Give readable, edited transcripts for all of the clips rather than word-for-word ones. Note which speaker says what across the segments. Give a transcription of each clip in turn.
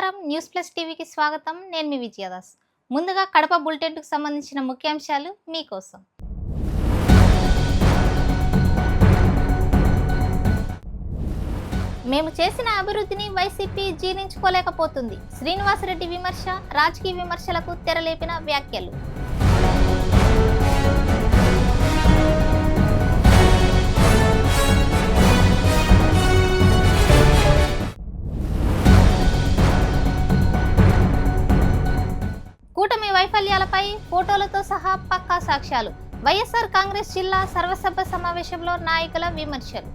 Speaker 1: నమస్కారం news plus టీవీకి స్వాగతం. నేను మీ విజయదాస్. ముందుగా కడప బులెటిన్కు సంబంధించిన ముఖ్యాంశాలు మీకోసం. మేము చేసిన అభివృద్ధిని వైసీపీ జీర్ణించుకోలేకపోతుంది. శ్రీనివాసరెడ్డి విమర్శ, రాజకీయ విమర్శలకు తెరలేపిన వ్యాఖ్యలు. కూటమి వైఫల్యాలపై ఫోటోలతో సహా పక్కా సాక్ష్యాలు. వైఎస్ఆర్ కాంగ్రెస్ జిల్లా సర్వసభ సమావేశంలో నాయకుల విమర్శలు.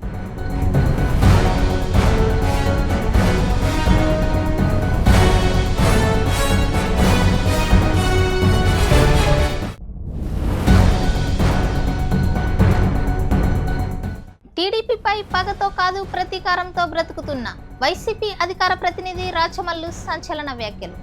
Speaker 1: టీడీపీపై పగతో కాదు ప్రతీకారంతో బ్రతుకుతున్న వైసీపీ అధికార ప్రతినిధి రాచమల్లు సంచలన వ్యాఖ్యలు.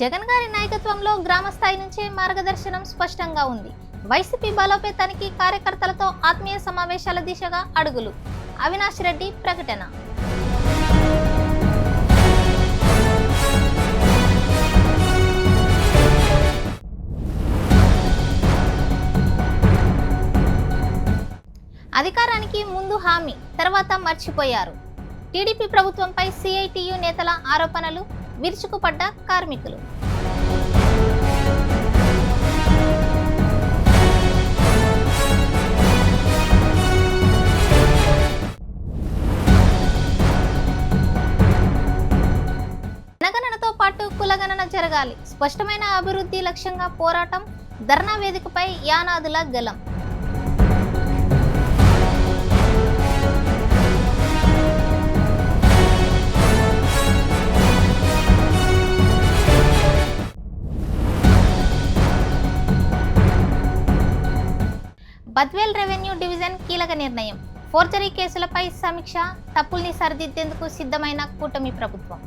Speaker 1: జగన్ గారి నాయకత్వంలో గ్రామ స్థాయి నుంచే మార్గదర్శనం స్పష్టంగా ఉంది. వైసీపీ బలోపేతానికి కార్యకర్తలతో ఆత్మీయ సమావేశాల దిశగా అడుగులు. అవినాష్ రెడ్డి ప్రకటన. అధికారానికి ముందు హామీ, తర్వాత మర్చిపోయారు. టీడీపీ ప్రభుత్వంపై సిఐటియు నేతల ఆరోపణలు. విరుచుకుపడ్డ కార్మికులు. జనగణనతో పాటు కులగణన జరగాలి. స్పష్టమైన అభివృద్ధి లక్ష్యంగా పోరాటం. ధర్నా వేదికపై యానాదుల గలం. బద్వేల్ రెవెన్యూ డివిజన్ కీలక నిర్ణయం. ఫోర్జరీ కేసులపై సమీక్ష. తప్పుల్ని సరిదిద్దేందుకు సిద్ధమైన కూటమి ప్రభుత్వం.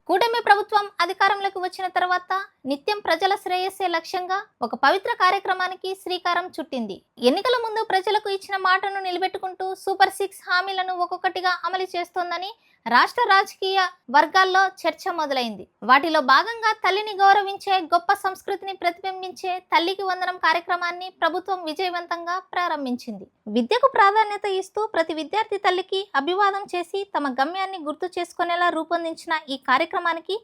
Speaker 1: కూటమి ప్రభుత్వం అధికారంలోకి వచ్చిన తర్వాత నిత్యం ప్రజల శ్రేయస్సే లక్ష్యంగా ఒక పవిత్ర కార్యక్రమానికి శ్రీకారం చుట్టింది. ఎన్నికల ముందు ప్రజలకు ఇచ్చిన మాటను నిలబెట్టుకుంటూ సూపర్ 6 హామీలను ఒక్కొక్కటిగా అమలు చేస్తోందని రాష్ట్ర రాజకీయ వర్గాల్లో చర్చ మొదలైంది. వాటిలో భాగంగా తల్లిని గౌరవించే, గొప్ప సంస్కృతిని ప్రతిబింబించే తల్లికి వందనం కార్యక్రమాన్ని ప్రభుత్వం విజయవంతంగా ప్రారంభించింది. విద్యకు ప్రాధాన్యత ఇస్తూ ప్రతి విద్యార్థి తల్లికి అభివాదం చేసి తమ గమ్యాన్ని గుర్తు చేసుకునేలా రూపొందించిన ఈ కార్యక్రమానికి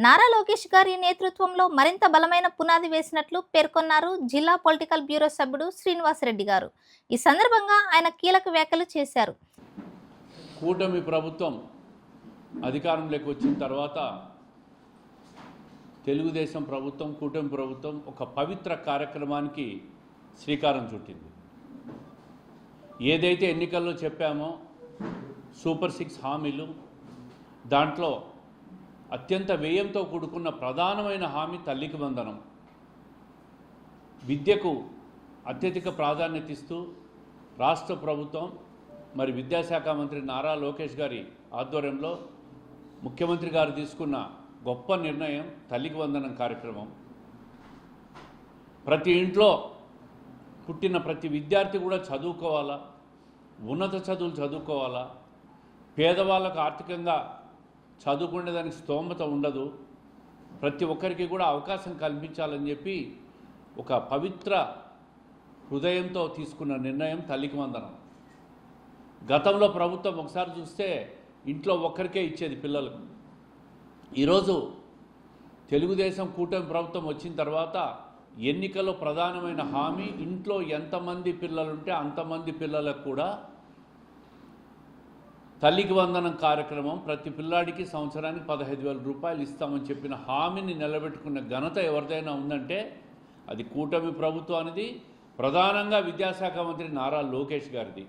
Speaker 1: నారా లోకేష్ గారి నేతృత్వంలో మరింత బలమైన పునాది వేసినట్లు పేర్కొన్నారు జిల్లా పొలిటికల్ బ్యూరో సభ్యుడు శ్రీనివాసరెడ్డి గారు. ఈ సందర్భంగా ఆయన కీలక వ్యాఖ్యలు చేశారు.
Speaker 2: కూటమి ప్రభుత్వం అధికారంలోకి వచ్చిన తర్వాత తెలుగుదేశం ప్రభుత్వం, కూటమి ప్రభుత్వం ఒక పవిత్ర కార్యక్రమానికి శ్రీకారం చుట్టింది. ఏదైతే ఎన్నికల్లో చెప్పామో సూపర్ 6 హామీలు, దాంట్లో అత్యంత వ్యయంతో కూడుకున్న ప్రధానమైన హామీ తల్లికి వందనం. విద్యకు అత్యధిక ప్రాధాన్యత ఇస్తూ రాష్ట్ర ప్రభుత్వం మరి విద్యాశాఖ మంత్రి నారా లోకేష్ గారి ఆధ్వర్యంలో ముఖ్యమంత్రి గారు తీసుకున్న గొప్ప నిర్ణయం తల్లికి వందనం కార్యక్రమం. ప్రతి ఇంట్లో పుట్టిన ప్రతి విద్యార్థి కూడా చదువుకోవాలా, ఉన్నత చదువులు చదువుకోవాలా. పేదవాళ్ళకు ఆర్థికంగా చదువుకునేదానికి స్తోమత ఉండదు. ప్రతి ఒక్కరికి కూడా అవకాశం కల్పించాలని చెప్పి ఒక పవిత్ర హృదయంతో తీసుకున్న నిర్ణయం తల్లికి వందనం. గతంలో ప్రభుత్వం ఒకసారి చూస్తే ఇంట్లో ఒక్కరికే ఇచ్చేది పిల్లలకు. ఈరోజు తెలుగుదేశం కూటమి ప్రభుత్వం వచ్చిన తర్వాత ఎన్నికల్లో ప్రధానమైన హామీ ఇంట్లో ఎంతమంది పిల్లలుంటే అంతమంది పిల్లలకు కూడా తల్లికి వందనం కార్యక్రమం, ప్రతి పిల్లాడికి సంవత్సరానికి 15,000 రూపాయలు ఇస్తామని చెప్పిన హామీని నిలబెట్టుకున్న ఘనత ఎవరిదైనా ఉందంటే అది కూటమి ప్రభుత్వానిది, ప్రధానంగా విద్యాశాఖ మంత్రి నారా లోకేష్ గారిది.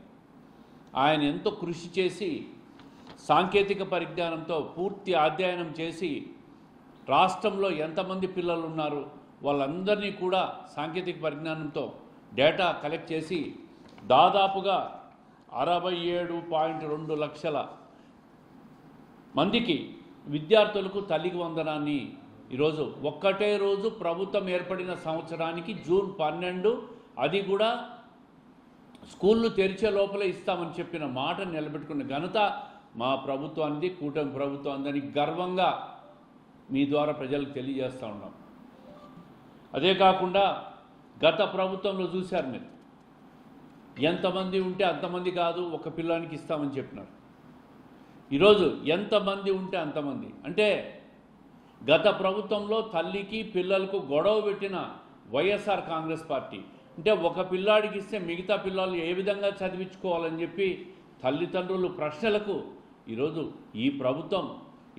Speaker 2: ఆయన ఎంతో కృషి చేసి సాంకేతిక పరిజ్ఞానంతో పూర్తి అధ్యయనం చేసి రాష్ట్రంలో ఎంతమంది పిల్లలు ఉన్నారు వాళ్ళందరినీ కూడా సాంకేతిక పరిజ్ఞానంతో డేటా కలెక్ట్ చేసి దాదాపుగా 67.2 లక్షల మందికి విద్యార్థులకు తల్లికి వందనాన్ని ఈరోజు ఒక్కటే రోజు ప్రభుత్వం ఏర్పడిన సంవత్సరానికి జూన్ 12 అది కూడా స్కూళ్ళు తెరిచే లోపలే ఇస్తామని చెప్పిన మాట నిలబెట్టుకున్న ఘనత మా ప్రభుత్వానికి, కూటమి ప్రభుత్వానికి గర్వంగా మీ ద్వారా ప్రజలకు తెలియజేస్తూ ఉన్నాం. అదే కాకుండా గత ప్రభుత్వంలో చూశారు మీరు, ఎంతమంది ఉంటే అంతమంది కాదు ఒక పిల్లానికి ఇస్తామని చెప్పినారు. ఈరోజు ఎంతమంది ఉంటే అంతమంది, అంటే గత ప్రభుత్వంలో తల్లికి పిల్లలకు గొడవ పెట్టిన వైఎస్ఆర్ కాంగ్రెస్ పార్టీ, అంటే ఒక పిల్లాడికి ఇస్తే మిగతా పిల్లలు ఏ విధంగా చదివించుకోవాలని చెప్పి తల్లిదండ్రులు ప్రశ్నలకు ఈరోజు ఈ ప్రభుత్వం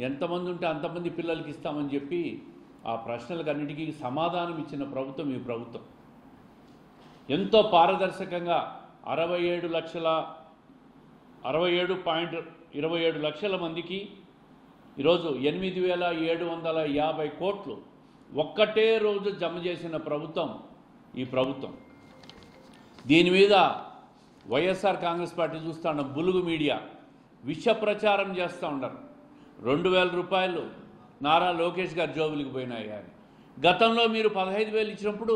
Speaker 2: ఎంతమంది ఉంటే అంతమంది పిల్లలకి ఇస్తామని చెప్పి ఆ ప్రశ్నలకు అన్నిటికీ సమాధానం ఇచ్చిన ప్రభుత్వం ఈ ప్రభుత్వం. ఎంతో పారదర్శకంగా 67.27 లక్షల మందికి ఈరోజు 8,750 కోట్లు ఒక్కటే రోజు జమ చేసిన ప్రభుత్వం ఈ ప్రభుత్వం. దీని మీద వైఎస్ఆర్ కాంగ్రెస్ పార్టీ చూస్తూ ఉన్న బులుగు మీడియా విష ప్రచారం చేస్తూ ఉండరు. 2,000 రూపాయలు నారా లోకేష్ గారు జోబులకు పోయినాయి అని. గతంలో మీరు 15,000 ఇచ్చినప్పుడు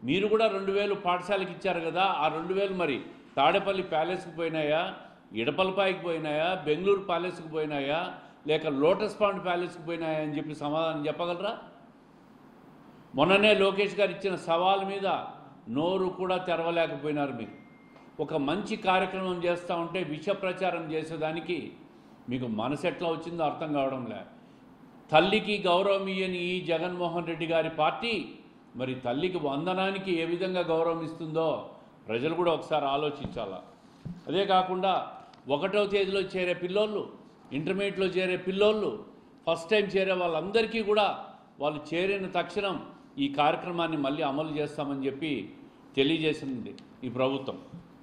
Speaker 2: మీరు కూడా 2,000 పాఠశాలకు ఇచ్చారు కదా, ఆ 2,000 మరి తాడేపల్లి ప్యాలెస్కి పోయినాయా, ఇడపలపాయికి పోయినాయా, బెంగళూరు ప్యాలెస్కి పోయినాయా, లేక లోటస్ పాండ్ ప్యాలెస్కి పోయినాయా అని చెప్పి సమాధానం చెప్పగలరా? మొన్ననే లోకేష్ గారు ఇచ్చిన సవాల్ మీద నోరు కూడా తెరవలేకపోయినారు మీరు. ఒక మంచి కార్యక్రమం చేస్తూ ఉంటే విష ప్రచారం చేసేదానికి మీకు మనసు ఎట్లా వచ్చిందో అర్థం కావడంలే. తల్లికి గౌరవం ఇయ్యని ఈ జగన్మోహన్ రెడ్డి గారి పార్టీ మరి తల్లికి వందనానికి ఏ విధంగా గౌరవం ఇస్తుందో ప్రజలు కూడా ఒకసారి ఆలోచించాలా. అదే కాకుండా 1వ తేదీలో చేరే పిల్లోళ్ళు, ఇంటర్మీడియట్లో చేరే పిల్లోళ్ళు, ఫస్ట్ టైం చేరే వాళ్ళందరికీ కూడా వాళ్ళు చేరిన తక్షణం ఈ కార్యక్రమాన్ని మళ్ళీ అమలు చేస్తామని చెప్పి తెలియజేసింది ఈ ప్రభుత్వం.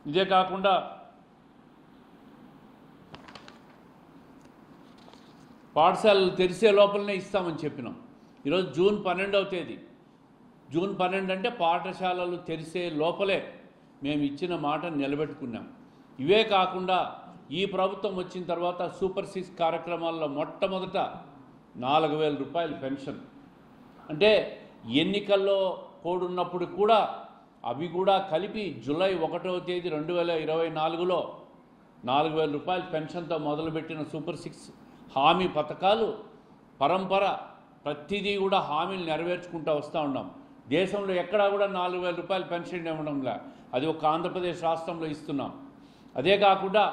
Speaker 2: ఇదే కాకుండా పాఠశాలలు తెరిసే లోపలనే ఇస్తామని చెప్పినాం. ఈరోజు జూన్ 12వ తేదీ, జూన్ 12 అంటే పాఠశాలలు తెరిసే లోపలే మేము ఇచ్చిన మాట నిలబెట్టుకున్నాం. ఇవే కాకుండా ఈ ప్రభుత్వం వచ్చిన తర్వాత సూపర్ 6 కార్యక్రమాల్లో మొట్టమొదట 4,000 రూపాయలు పెన్షన్, అంటే ఎన్నికల్లో కోడున్నప్పుడు కూడా అవి కూడా కలిపి జూలై 1వ తేదీ 2024లో 4,000 రూపాయల పెన్షన్తో మొదలుపెట్టిన సూపర్ 6 హామీ పథకాలు పరంపర ప్రతిదీ కూడా హామీలు నెరవేర్చుకుంటూ వస్తూ ఉన్నాం. దేశంలో ఎక్కడా కూడా 4,000 రూపాయల పెన్షన్ ఇవ్వడంలే, అది ఒక ఆంధ్రప్రదేశ్ రాష్ట్రంలో ఇస్తున్నాం. అదే కాకుండా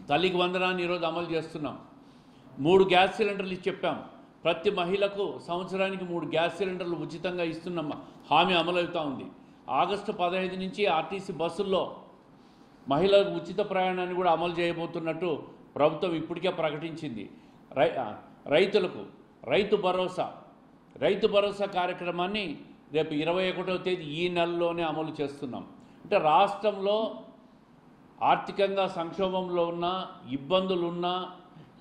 Speaker 2: తల్లికి వందనాన్ని ఈరోజు అమలు చేస్తున్నాం. 3 గ్యాస్ సిలిండర్లు ఇచ్చి చెప్పాం. ప్రతి మహిళకు సంవత్సరానికి 3 గ్యాస్ సిలిండర్లు ఉచితంగా ఇస్తున్న హామీ అమలవుతూ ఉంది. ఆగస్టు 15 నుంచి ఆర్టీసీ బస్సుల్లో మహిళలకు ఉచిత ప్రయాణాన్ని కూడా అమలు చేయబోతున్నట్టు ప్రభుత్వం ఇప్పటికే ప్రకటించింది. రైతులకు రైతు భరోసా కార్యక్రమాన్ని రేపు 21వ తేదీ ఈ నెలలోనే అమలు చేస్తున్నాం. అంటే రాష్ట్రంలో ఆర్థికంగా సంక్షోభంలో ఉన్న, ఇబ్బందులున్నా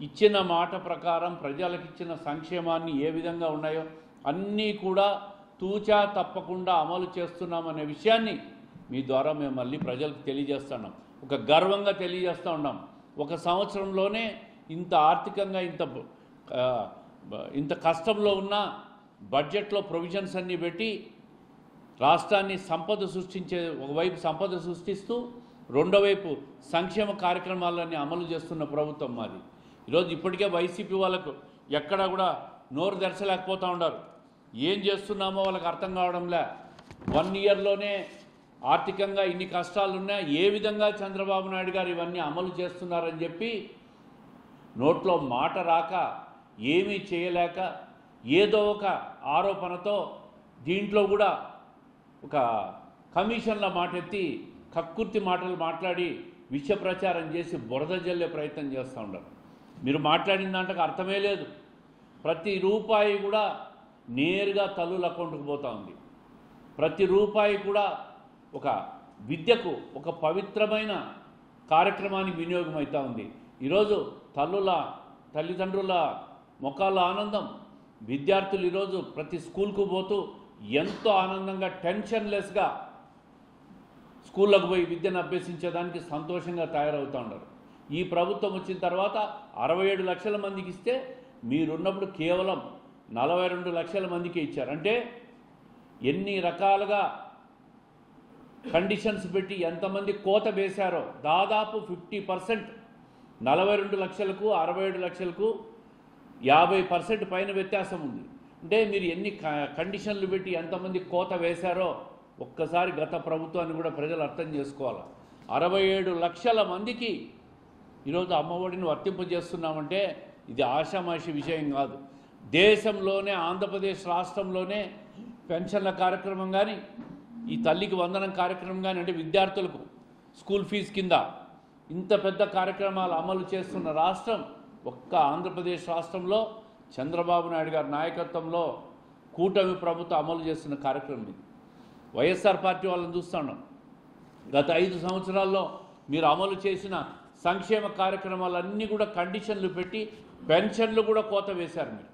Speaker 2: ఇచ్చిన మాట ప్రకారం ప్రజలకు ఇచ్చిన సంక్షేమాన్ని ఏ విధంగా ఉన్నాయో అన్నీ కూడా తూచా తప్పకుండా అమలు చేస్తున్నామనే విషయాన్ని మీ ద్వారా మేము మళ్ళీ ప్రజలకు తెలియజేస్తున్నాం. ఒక గర్వంగా తెలియజేస్తూ ఉన్నాం. ఒక సంవత్సరంలోనే ఇంత ఆర్థికంగా ఇంత కష్టంలో ఉన్న బడ్జెట్లో ప్రొవిజన్స్ అన్నీ పెట్టి రాష్ట్రాన్ని ఒకవైపు సంపద సృష్టిస్తూ రెండో వైపు సంక్షేమ కార్యక్రమాలన్నీ అమలు చేస్తున్న ప్రభుత్వం మాది. ఈరోజు ఇప్పటికే వైసీపీ వాళ్ళకు ఎక్కడా కూడా నోరు తెరచలేకపోతూ ఉన్నారు. ఏం చేస్తున్నామో వాళ్ళకి అర్థం కావడంలే. 1 ఇయర్లోనే ఆర్థికంగా ఇన్ని కష్టాలున్నా ఏ విధంగా చంద్రబాబు నాయుడు గారు ఇవన్నీ అమలు చేస్తున్నారని చెప్పి నోట్లో మాట రాక, ఏమీ చేయలేక, ఏదో ఒక ఆరోపణతో దీంట్లో కూడా ఒక కమిషన్ల మాట ఎత్తి కక్కుర్తి మాటలు మాట్లాడి విష ప్రచారం చేసి బురద జల్లే ప్రయత్నం చేస్తూ ఉండరు. మీరు మాట్లాడిన దాంట్లో అర్థమే లేదు. ప్రతి రూపాయి కూడా నేరుగా తల్లుల అకౌంట్కి పోతూ ఉంది. ప్రతి రూపాయి కూడా ఒక విద్యకు, ఒక పవిత్రమైన కార్యక్రమానికి వినియోగం అవుతూ ఉంది. ఈరోజు తల్లిదండ్రుల ముఖాల ఆనందం, విద్యార్థులు ఈరోజు ప్రతి స్కూల్కు పోతూ ఎంతో ఆనందంగా టెన్షన్లెస్గా స్కూళ్ళకు పోయి విద్యను అభ్యసించేదానికి సంతోషంగా తయారవుతూ ఉన్నారు. ఈ ప్రభుత్వం వచ్చిన తర్వాత 67 లక్షల మందికి ఇస్తే మీరున్నప్పుడు కేవలం 42 లక్షల మందికి ఇచ్చారు. అంటే ఎన్ని రకాలుగా కండిషన్స్ పెట్టి ఎంతమంది కోత వేశారో దాదాపు 50%, 42 లక్షలకు 67 లక్షలకు 50% పైన వ్యత్యాసం ఉంది. అంటే మీరు ఎన్ని కండిషన్లు పెట్టి ఎంతమంది కోత వేశారో ఒక్కసారి గత ప్రభుత్వాన్ని కూడా ప్రజలు అర్థం చేసుకోవాలి. 67 లక్షల మందికి ఈరోజు అమ్మఒడిని వర్తింపజేస్తున్నామంటే ఇది ఆషామాషి విషయం కాదు. దేశంలోనే ఆంధ్రప్రదేశ్ రాష్ట్రంలోనే పెన్షన్ల కార్యక్రమం కానీ, ఈ తల్లికి వందనం కార్యక్రమం కానీ, అంటే విద్యార్థులకు స్కూల్ ఫీజు కింద ఇంత పెద్ద కార్యక్రమాలు అమలు చేస్తున్న రాష్ట్రం ఒక్క ఆంధ్రప్రదేశ్ రాష్ట్రంలో చంద్రబాబు నాయుడు గారి నాయకత్వంలో కూటమి ప్రభుత్వం అమలు చేస్తున్న కార్యక్రమం ఇది. వైఎస్ఆర్ పార్టీ వాళ్ళని చూస్తున్నాం. గత 5 సంవత్సరాల్లో మీరు అమలు చేసిన సంక్షేమ కార్యక్రమాలన్నీ కూడా కండిషన్లు పెట్టి పెన్షన్లు కూడా కోత వేశారు. మీరు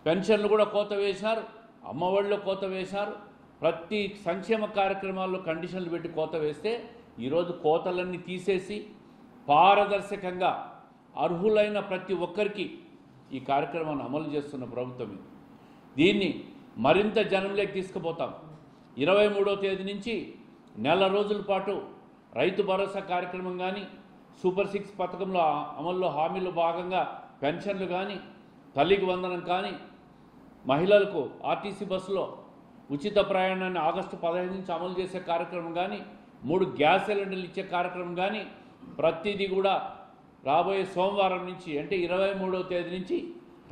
Speaker 2: పెన్షన్లు కూడా కోత వేశారు, అమ్మఒడిలో కోత వేశారు. ప్రతి సంక్షేమ కార్యక్రమాల్లో కండిషన్లు పెట్టి కోత వేస్తే ఈరోజు కోతలన్నీ తీసేసి పారదర్శకంగా అర్హులైన ప్రతి ఒక్కరికి ఈ కార్యక్రమాన్ని అమలు చేస్తున్న ప్రభుత్వం ఇది. దీన్ని మరింత జనంలోకి తీసుకుపోతాం. 23వ తేదీ నుంచి నెల రోజుల పాటు రైతు భరోసా కార్యక్రమం కానీ, సూపర్ 6 పథకంలో అమల్లో హామీలో భాగంగా పెన్షన్లు కానీ, తల్లికి వందనం కానీ, మహిళలకు ఆర్టీసీ బస్సులో ఉచిత ప్రయాణాన్ని ఆగస్టు 15 నుంచి అమలు చేసే కార్యక్రమం కానీ, 3 గ్యాస్ సిలిండర్లు ఇచ్చే కార్యక్రమం కానీ, ప్రతిదీ కూడా రాబోయే సోమవారం నుంచి అంటే 23వ తేదీ నుంచి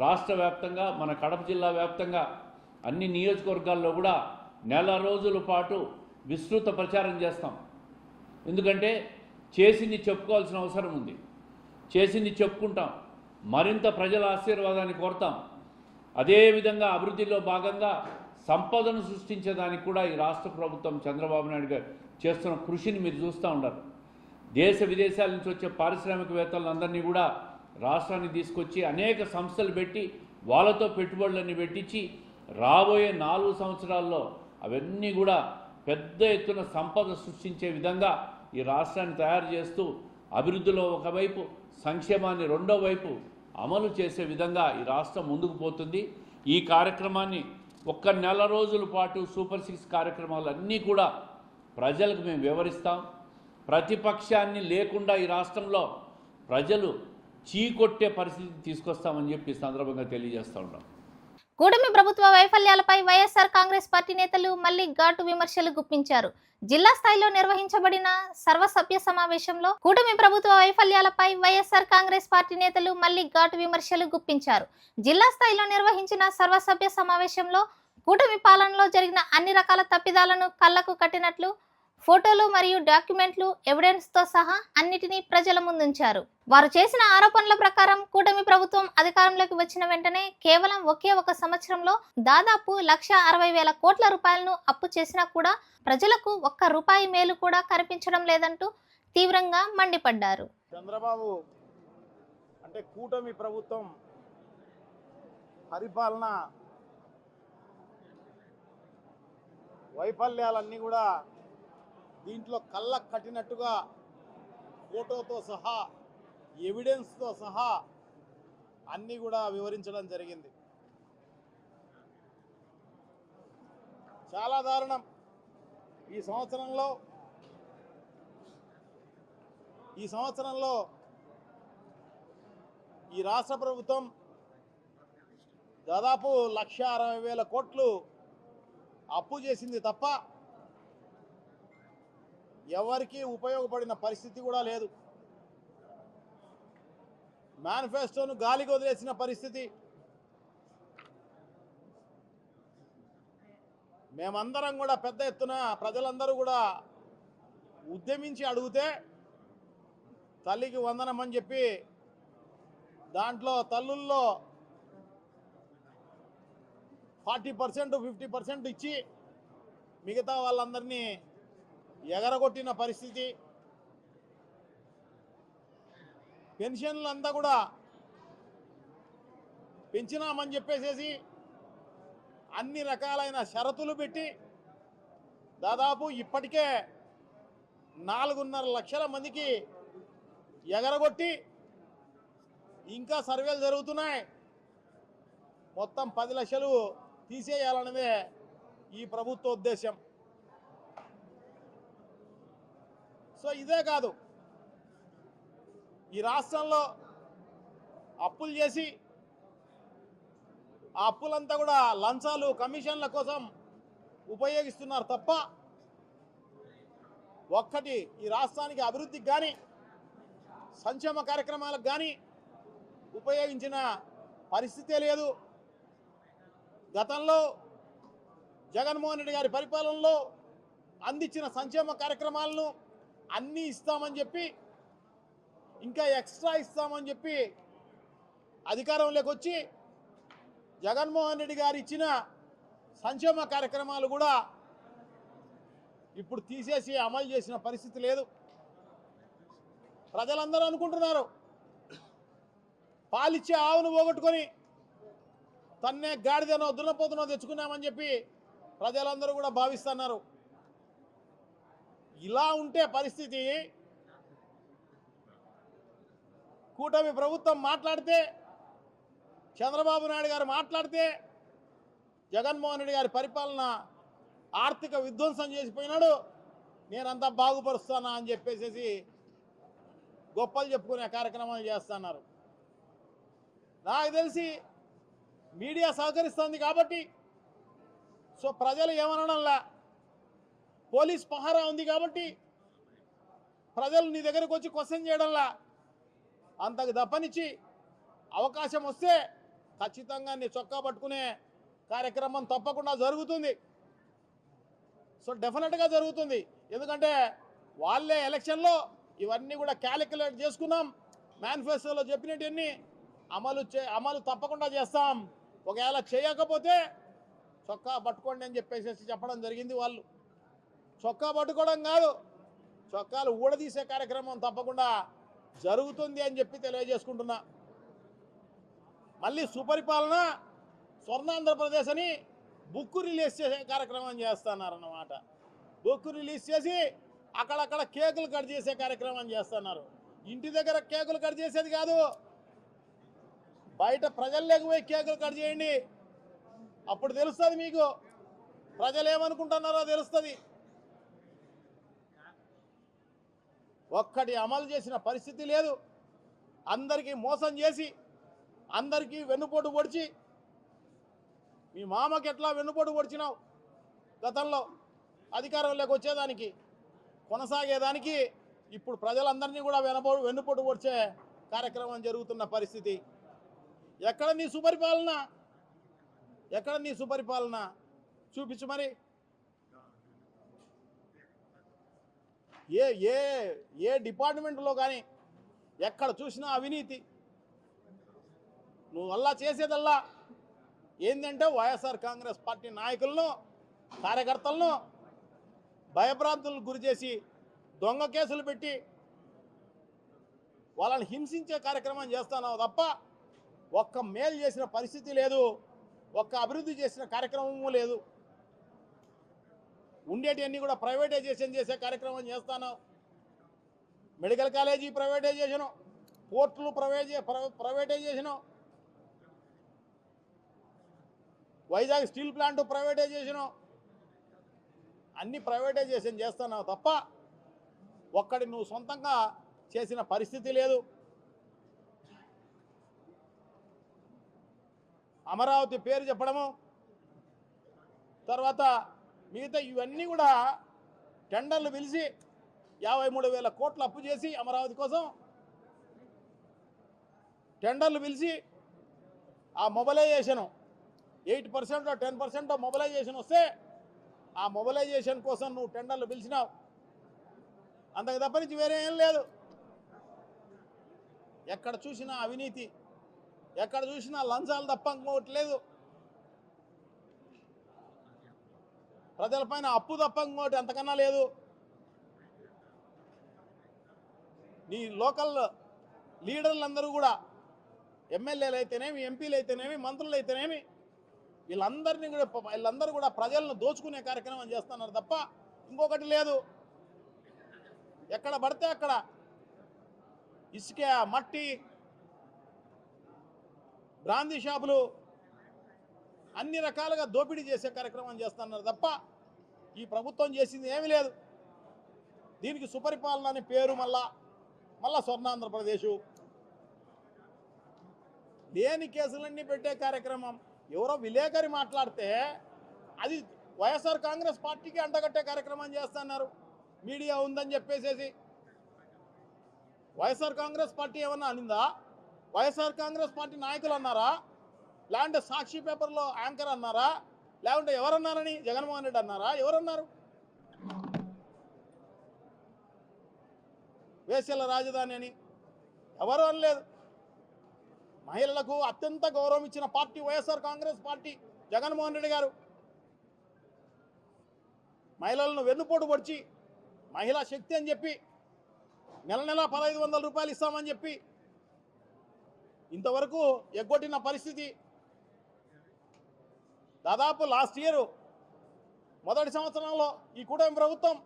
Speaker 2: రాష్ట్ర వ్యాప్తంగా, మన కడప జిల్లా వ్యాప్తంగా అన్ని నియోజకవర్గాల్లో కూడా నెల రోజుల పాటు విస్తృత ప్రచారం చేస్తాం. ఎందుకంటే చేసింది చెప్పుకోవాల్సిన అవసరం ఉంది. చేసింది చెప్పుకుంటాం, మరింత ప్రజల ఆశీర్వాదాన్ని కోరుతాం. అదేవిధంగా అభివృద్ధిలో భాగంగా సంపదను సృష్టించేదానికి కూడా ఈ రాష్ట్ర ప్రభుత్వం చంద్రబాబు నాయుడు గారు చేస్తున్న కృషిని మీరు చూస్తూ ఉన్నారు. దేశ విదేశాల నుంచి వచ్చే పారిశ్రామికవేత్తలందరినీ కూడా రాష్ట్రానికి తీసుకొచ్చి అనేక సంస్థలు పెట్టి వాళ్ళతో పెట్టుబడులన్నీ పెట్టించి రాబోయే 4 సంవత్సరాల్లో అవన్నీ కూడా పెద్ద ఎత్తున సంపద సృష్టించే విధంగా ఈ రాష్ట్రాన్ని తయారు చేస్తూ అభివృద్ధిలో ఒకవైపు, సంక్షేమాన్ని రెండో వైపు అమలు చేసే విధంగా ఈ రాష్ట్రం ముందుకు పోతుంది. ఈ కార్యక్రమాన్ని ఒక్క నెల రోజుల పాటు సూపర్ 6 కార్యక్రమాలన్నీ కూడా ప్రజలకు మేము వివరిస్తాం. ప్రతిపక్షాన్ని లేకుండా ఈ రాష్ట్రంలో ప్రజలు చీకొట్టే పరిస్థితి తీసుకొస్తామని చెప్పి సందర్భంగా తెలియజేస్తూ ఉన్నాం.
Speaker 1: కూటమి ప్రభుత్వ వైఫల్యాలపై వైఎస్ఆర్ కాంగ్రెస్ పార్టీ నేతలు మళ్లీ ఘాటు విమర్శలు గుప్పించారు. జిల్లా స్థాయిలో నిర్వహించబడిన సర్వసభ్య సమావేశంలో కూటమి ప్రభుత్వ వైఫల్యాలపై వైఎస్ఆర్ కాంగ్రెస్ పార్టీ నేతలు మళ్లీ ఘాటు విమర్శలు గుప్పించారు. జిల్లా స్థాయిలో నిర్వహించిన సర్వసభ్య సమావేశంలో కూటమి పాలనలో జరిగిన అన్ని రకాల తప్పిదాలను కళ్లకు కట్టినట్లు ఫోటోలు మరియు డాక్యుమెంట్లు ఎవిడెన్స్ తో సహా అన్నిటినీ ప్రజల ముందుంచారు. వారు చేసిన ఆరోపణల ప్రకారం కూటమి ప్రభుత్వం అధికారంలోకి వచ్చిన వెంటనే కేవలం ఒకే ఒక సంవత్సరంలో దాదాపు 1,60,000 కోట్ల రూపాయలను అప్పు చేసినా కూడా ప్రజలకు ఒక్క రూపాయి మేలు కూడా కనిపించడం లేదంటూ తీవ్రంగా మండిపడ్డారు.
Speaker 3: చంద్రబాబు అంటే కూటమి ప్రభుత్వం పరిపాలన వైఫల్యాలన్నీ కూడా దీంట్లో కళ్ళకు కట్టినట్టుగా ఫోటోతో సహా ఎవిడెన్స్తో సహా అన్నీ కూడా వివరించడం జరిగింది. చాలా దారుణం. ఈ సంవత్సరంలో ఈ రాష్ట్ర ప్రభుత్వం దాదాపు 1,60,000 కోట్లు అప్పు చేసింది తప్ప ఎవరికి ఉపయోగపడిన పరిస్థితి కూడా లేదు. మేనిఫెస్టోను గాలికి వదిలేసిన పరిస్థితి. మేమందరం కూడా పెద్ద ఎత్తున ప్రజలందరూ కూడా ఉద్యమించి అడిగితే తల్లికి వందనం అని చెప్పి దాంట్లో తల్లుల్లో 40% 50% ఇచ్చి మిగతా వాళ్ళందరినీ ఎగరగొట్టిన పరిస్థితి. పెన్షన్లు అంతా కూడా పెంచినామని చెప్పేసేసి అన్ని రకాలైన షరతులు పెట్టి దాదాపు ఇప్పటికే 4.5 లక్షల మందికి ఎగరగొట్టి ఇంకా సర్వేలు జరుగుతున్నాయి. మొత్తం 10 లక్షలు తీసేయాలన్నదే ఈ ప్రభుత్వ ఉద్దేశం. సో ఇదే కాదు, ఈ రాష్ట్రంలో అప్పులు చేసి ఆ అప్పులంతా కూడా లంచాలు కమిషన్ల కోసం ఉపయోగిస్తున్నారు తప్ప ఒక్కటి ఈ రాష్ట్రానికి అభివృద్ధికి కానీ సంక్షేమ కార్యక్రమాలకు కానీ ఉపయోగించిన పరిస్థితే లేదు. గతంలో జగన్మోహన్ రెడ్డి గారి పరిపాలనలో అందించిన సంక్షేమ కార్యక్రమాలను అన్నీ ఇస్తామని చెప్పి ఇంకా ఎక్స్ట్రా ఇస్తామని చెప్పి అధికారంలోకి వచ్చి జగన్మోహన్ రెడ్డి గారు ఇచ్చిన సంక్షేమ కార్యక్రమాలు కూడా ఇప్పుడు తీసేసి అమలు చేసిన పరిస్థితి లేదు. ప్రజలందరూ అనుకుంటున్నారు పాలిచ్చే ఆవును పోగొట్టుకొని తన్నే గాడిదనో దున్నపోతునో తెచ్చుకున్నామని చెప్పి ప్రజలందరూ కూడా భావిస్తున్నారు. ఇలా ఉంటే పరిస్థితి కూటమి ప్రభుత్వం మాట్లాడితే, చంద్రబాబు నాయుడు గారు మాట్లాడితే జగన్మోహన్ రెడ్డి గారి పరిపాలన ఆర్థిక విధ్వంసం చేసిపోయినాడు, నేనంతా బాగుపరుస్తానా అని చెప్పేసి గొప్పలు చెప్పుకునే కార్యక్రమాలు చేస్తున్నారు. నాకు తెలిసి మీడియా సహకరిస్తుంది కాబట్టి, సో ప్రజలు ఏమనడంలా, పోలీస్ పహారా ఉంది కాబట్టి ప్రజలు నీ దగ్గరకు వచ్చి క్వశ్చన్ చేయడంలా, అంతకు దప్పనిచ్చి అవకాశం వస్తే ఖచ్చితంగా నీ చొక్కా పట్టుకునే కార్యక్రమం తప్పకుండా జరుగుతుంది. సో డెఫినెట్గా జరుగుతుంది. ఎందుకంటే వాళ్ళే ఎలక్షన్లో ఇవన్నీ కూడా క్యాలిక్యులేట్ చేసుకున్నాం, మేనిఫెస్టోలో చెప్పినవన్నీ అమలు తప్పకుండా చేస్తాం, ఒకవేళ చేయకపోతే చొక్కా పట్టుకోండి అని చెప్పేసి చెప్పడం జరిగింది. వాళ్ళు చొక్కా పట్టుకోవడం కాదు, చొక్కాలు ఊడదీసే కార్యక్రమం తప్పకుండా జరుగుతుంది అని చెప్పి తెలియజేసుకుంటున్నా. మళ్ళీ సుపరిపాలన స్వర్ణాంధ్రప్రదేశ్ అని బుక్ రిలీజ్ చేసే కార్యక్రమం చేస్తున్నారన్నమాట. బుక్ రిలీజ్ చేసి అక్కడక్కడ కేకులు కట్ చేసే కార్యక్రమం చేస్తున్నారు. ఇంటి దగ్గర కేకులు కట్ చేసేది కాదు, బయట ప్రజల్లోకి పోయి కేకులు కట్ చేయండి, అప్పుడు తెలుస్తుంది మీకు ప్రజలు ఏమనుకుంటున్నారో తెలుస్తుంది. ఒక్కటి అమలు చేసిన పరిస్థితి లేదు. అందరికీ మోసం చేసి, అందరికీ వెన్నుపోటు పొడిచి, మీ మామకి ఎట్లా వెన్నుపోటు పొడిచినావు గతంలో అధికారంలోకి వచ్చేదానికి, కొనసాగేదానికి ఇప్పుడు ప్రజలందరినీ కూడా వెన్నుపోటు పొడిచే కార్యక్రమం జరుగుతున్న పరిస్థితి. ఎక్కడ నీ సుపరిపాలన, ఎక్కడ నీ సుపరిపాలన చూపించు. మరి ఏ ఏ ఏ డిపార్ట్మెంట్లో కానీ ఎక్కడ చూసినా అవినీతి. నువ్వు అలా చేసేదల్లా ఏంటంటే వైఎస్ఆర్ కాంగ్రెస్ పార్టీ నాయకులను, కార్యకర్తలను భయభ్రాంతులకు గురి చేసి దొంగ కేసులు పెట్టి వాళ్ళని హింసించే కార్యక్రమం చేస్తున్నావు తప్ప ఒక్క మేలు చేసిన పరిస్థితి లేదు, ఒక్క అభివృద్ధి చేసిన కార్యక్రమము లేదు. ఉండేటివన్నీ కూడా ప్రైవేటైజేషన్ చేసే కార్యక్రమం చేస్తాను. మెడికల్ కాలేజీ ప్రైవేటైజేషను, పోర్టులు privatisation, Vizag steel plant privatisation, అన్ని ప్రైవేటైజేషన్ చేస్తున్నావు తప్ప ఒక్కడి నువ్వు సొంతంగా చేసిన పరిస్థితి లేదు. అమరావతి పేరు చెప్పడము, తర్వాత మిగతా ఇవన్నీ కూడా టెండర్లు పిలిచి 53,000 కోట్లు అప్పు చేసి అమరావతి కోసం టెండర్లు పిలిచి ఆ మొబలైజేషను 8% 10% మొబలైజేషన్ వస్తే ఆ మొబలైజేషన్ కోసం నువ్వు టెండర్లు పిలిచినావు, అంతకు తప్పనించి వేరే ఏం లేదు. ఎక్కడ చూసినా అవినీతి, ఎక్కడ చూసినా లంచాలు తప్ప ఇంకోటి లేదు. ప్రజలపైన అప్పు తప్ప ఇంకోటి అంతకన్నా లేదు. నీ లోకల్ లీడర్లందరూ కూడా ఎమ్మెల్యేలు అయితేనేమి, ఎంపీలు అయితేనేమి, మంత్రులు అయితేనేమి, వీళ్ళందరూ కూడా ప్రజలను దోచుకునే కార్యక్రమం చేస్తున్నారు తప్ప ఇంకొకటి లేదు. ఎక్కడ పడితే అక్కడ ఇసుక, మట్టి, బ్రాందీ షాపులు అన్ని రకాలుగా దోపిడీ చేసే కార్యక్రమం చేస్తున్నారు తప్ప ఈ ప్రభుత్వం చేసింది ఏమీ లేదు. దీనికి సుపరిపాలన అని పేరు, మళ్ళా స్వర్ణాంధ్రప్రదేశ్ లేని కేసులన్నీ పెట్టే కార్యక్రమం. ఎవరో విలేకరి మాట్లాడితే అది వైఎస్ఆర్ కాంగ్రెస్ పార్టీకి అంటగట్టే కార్యక్రమం చేస్తున్నారు. మీడియా ఉందని చెప్పేసేసి వైఎస్ఆర్ కాంగ్రెస్ పార్టీ ఏమన్నా అనిందా? వైఎస్ఆర్ కాంగ్రెస్ పార్టీ నాయకులు అన్నారా? లేదంటే సాక్షి పేపర్లో యాంకర్ అన్నారా? లేకుంటే ఎవరన్నారని జగన్మోహన్ రెడ్డి అన్నారా? ఎవరన్నారు? వేశ్యల రాజధాని అని ఎవరు అనలేదు. మహిళలకు అత్యంత గౌరవం ఇచ్చిన పార్టీ వైఎస్ఆర్ కాంగ్రెస్ పార్టీ, జగన్మోహన్ రెడ్డి గారు. మహిళలను వెన్నుపోటు పొడిచి మహిళా శక్తి అని చెప్పి నెల 1500 రూపాయలు ఇస్తామని చెప్పి ఇంతవరకు ఎగ్గొట్టిన పరిస్థితి. దాదాపు లాస్ట్ ఇయర్ మొదటి సంవత్సరంలో ఈ కూటమి ప్రభుత్వం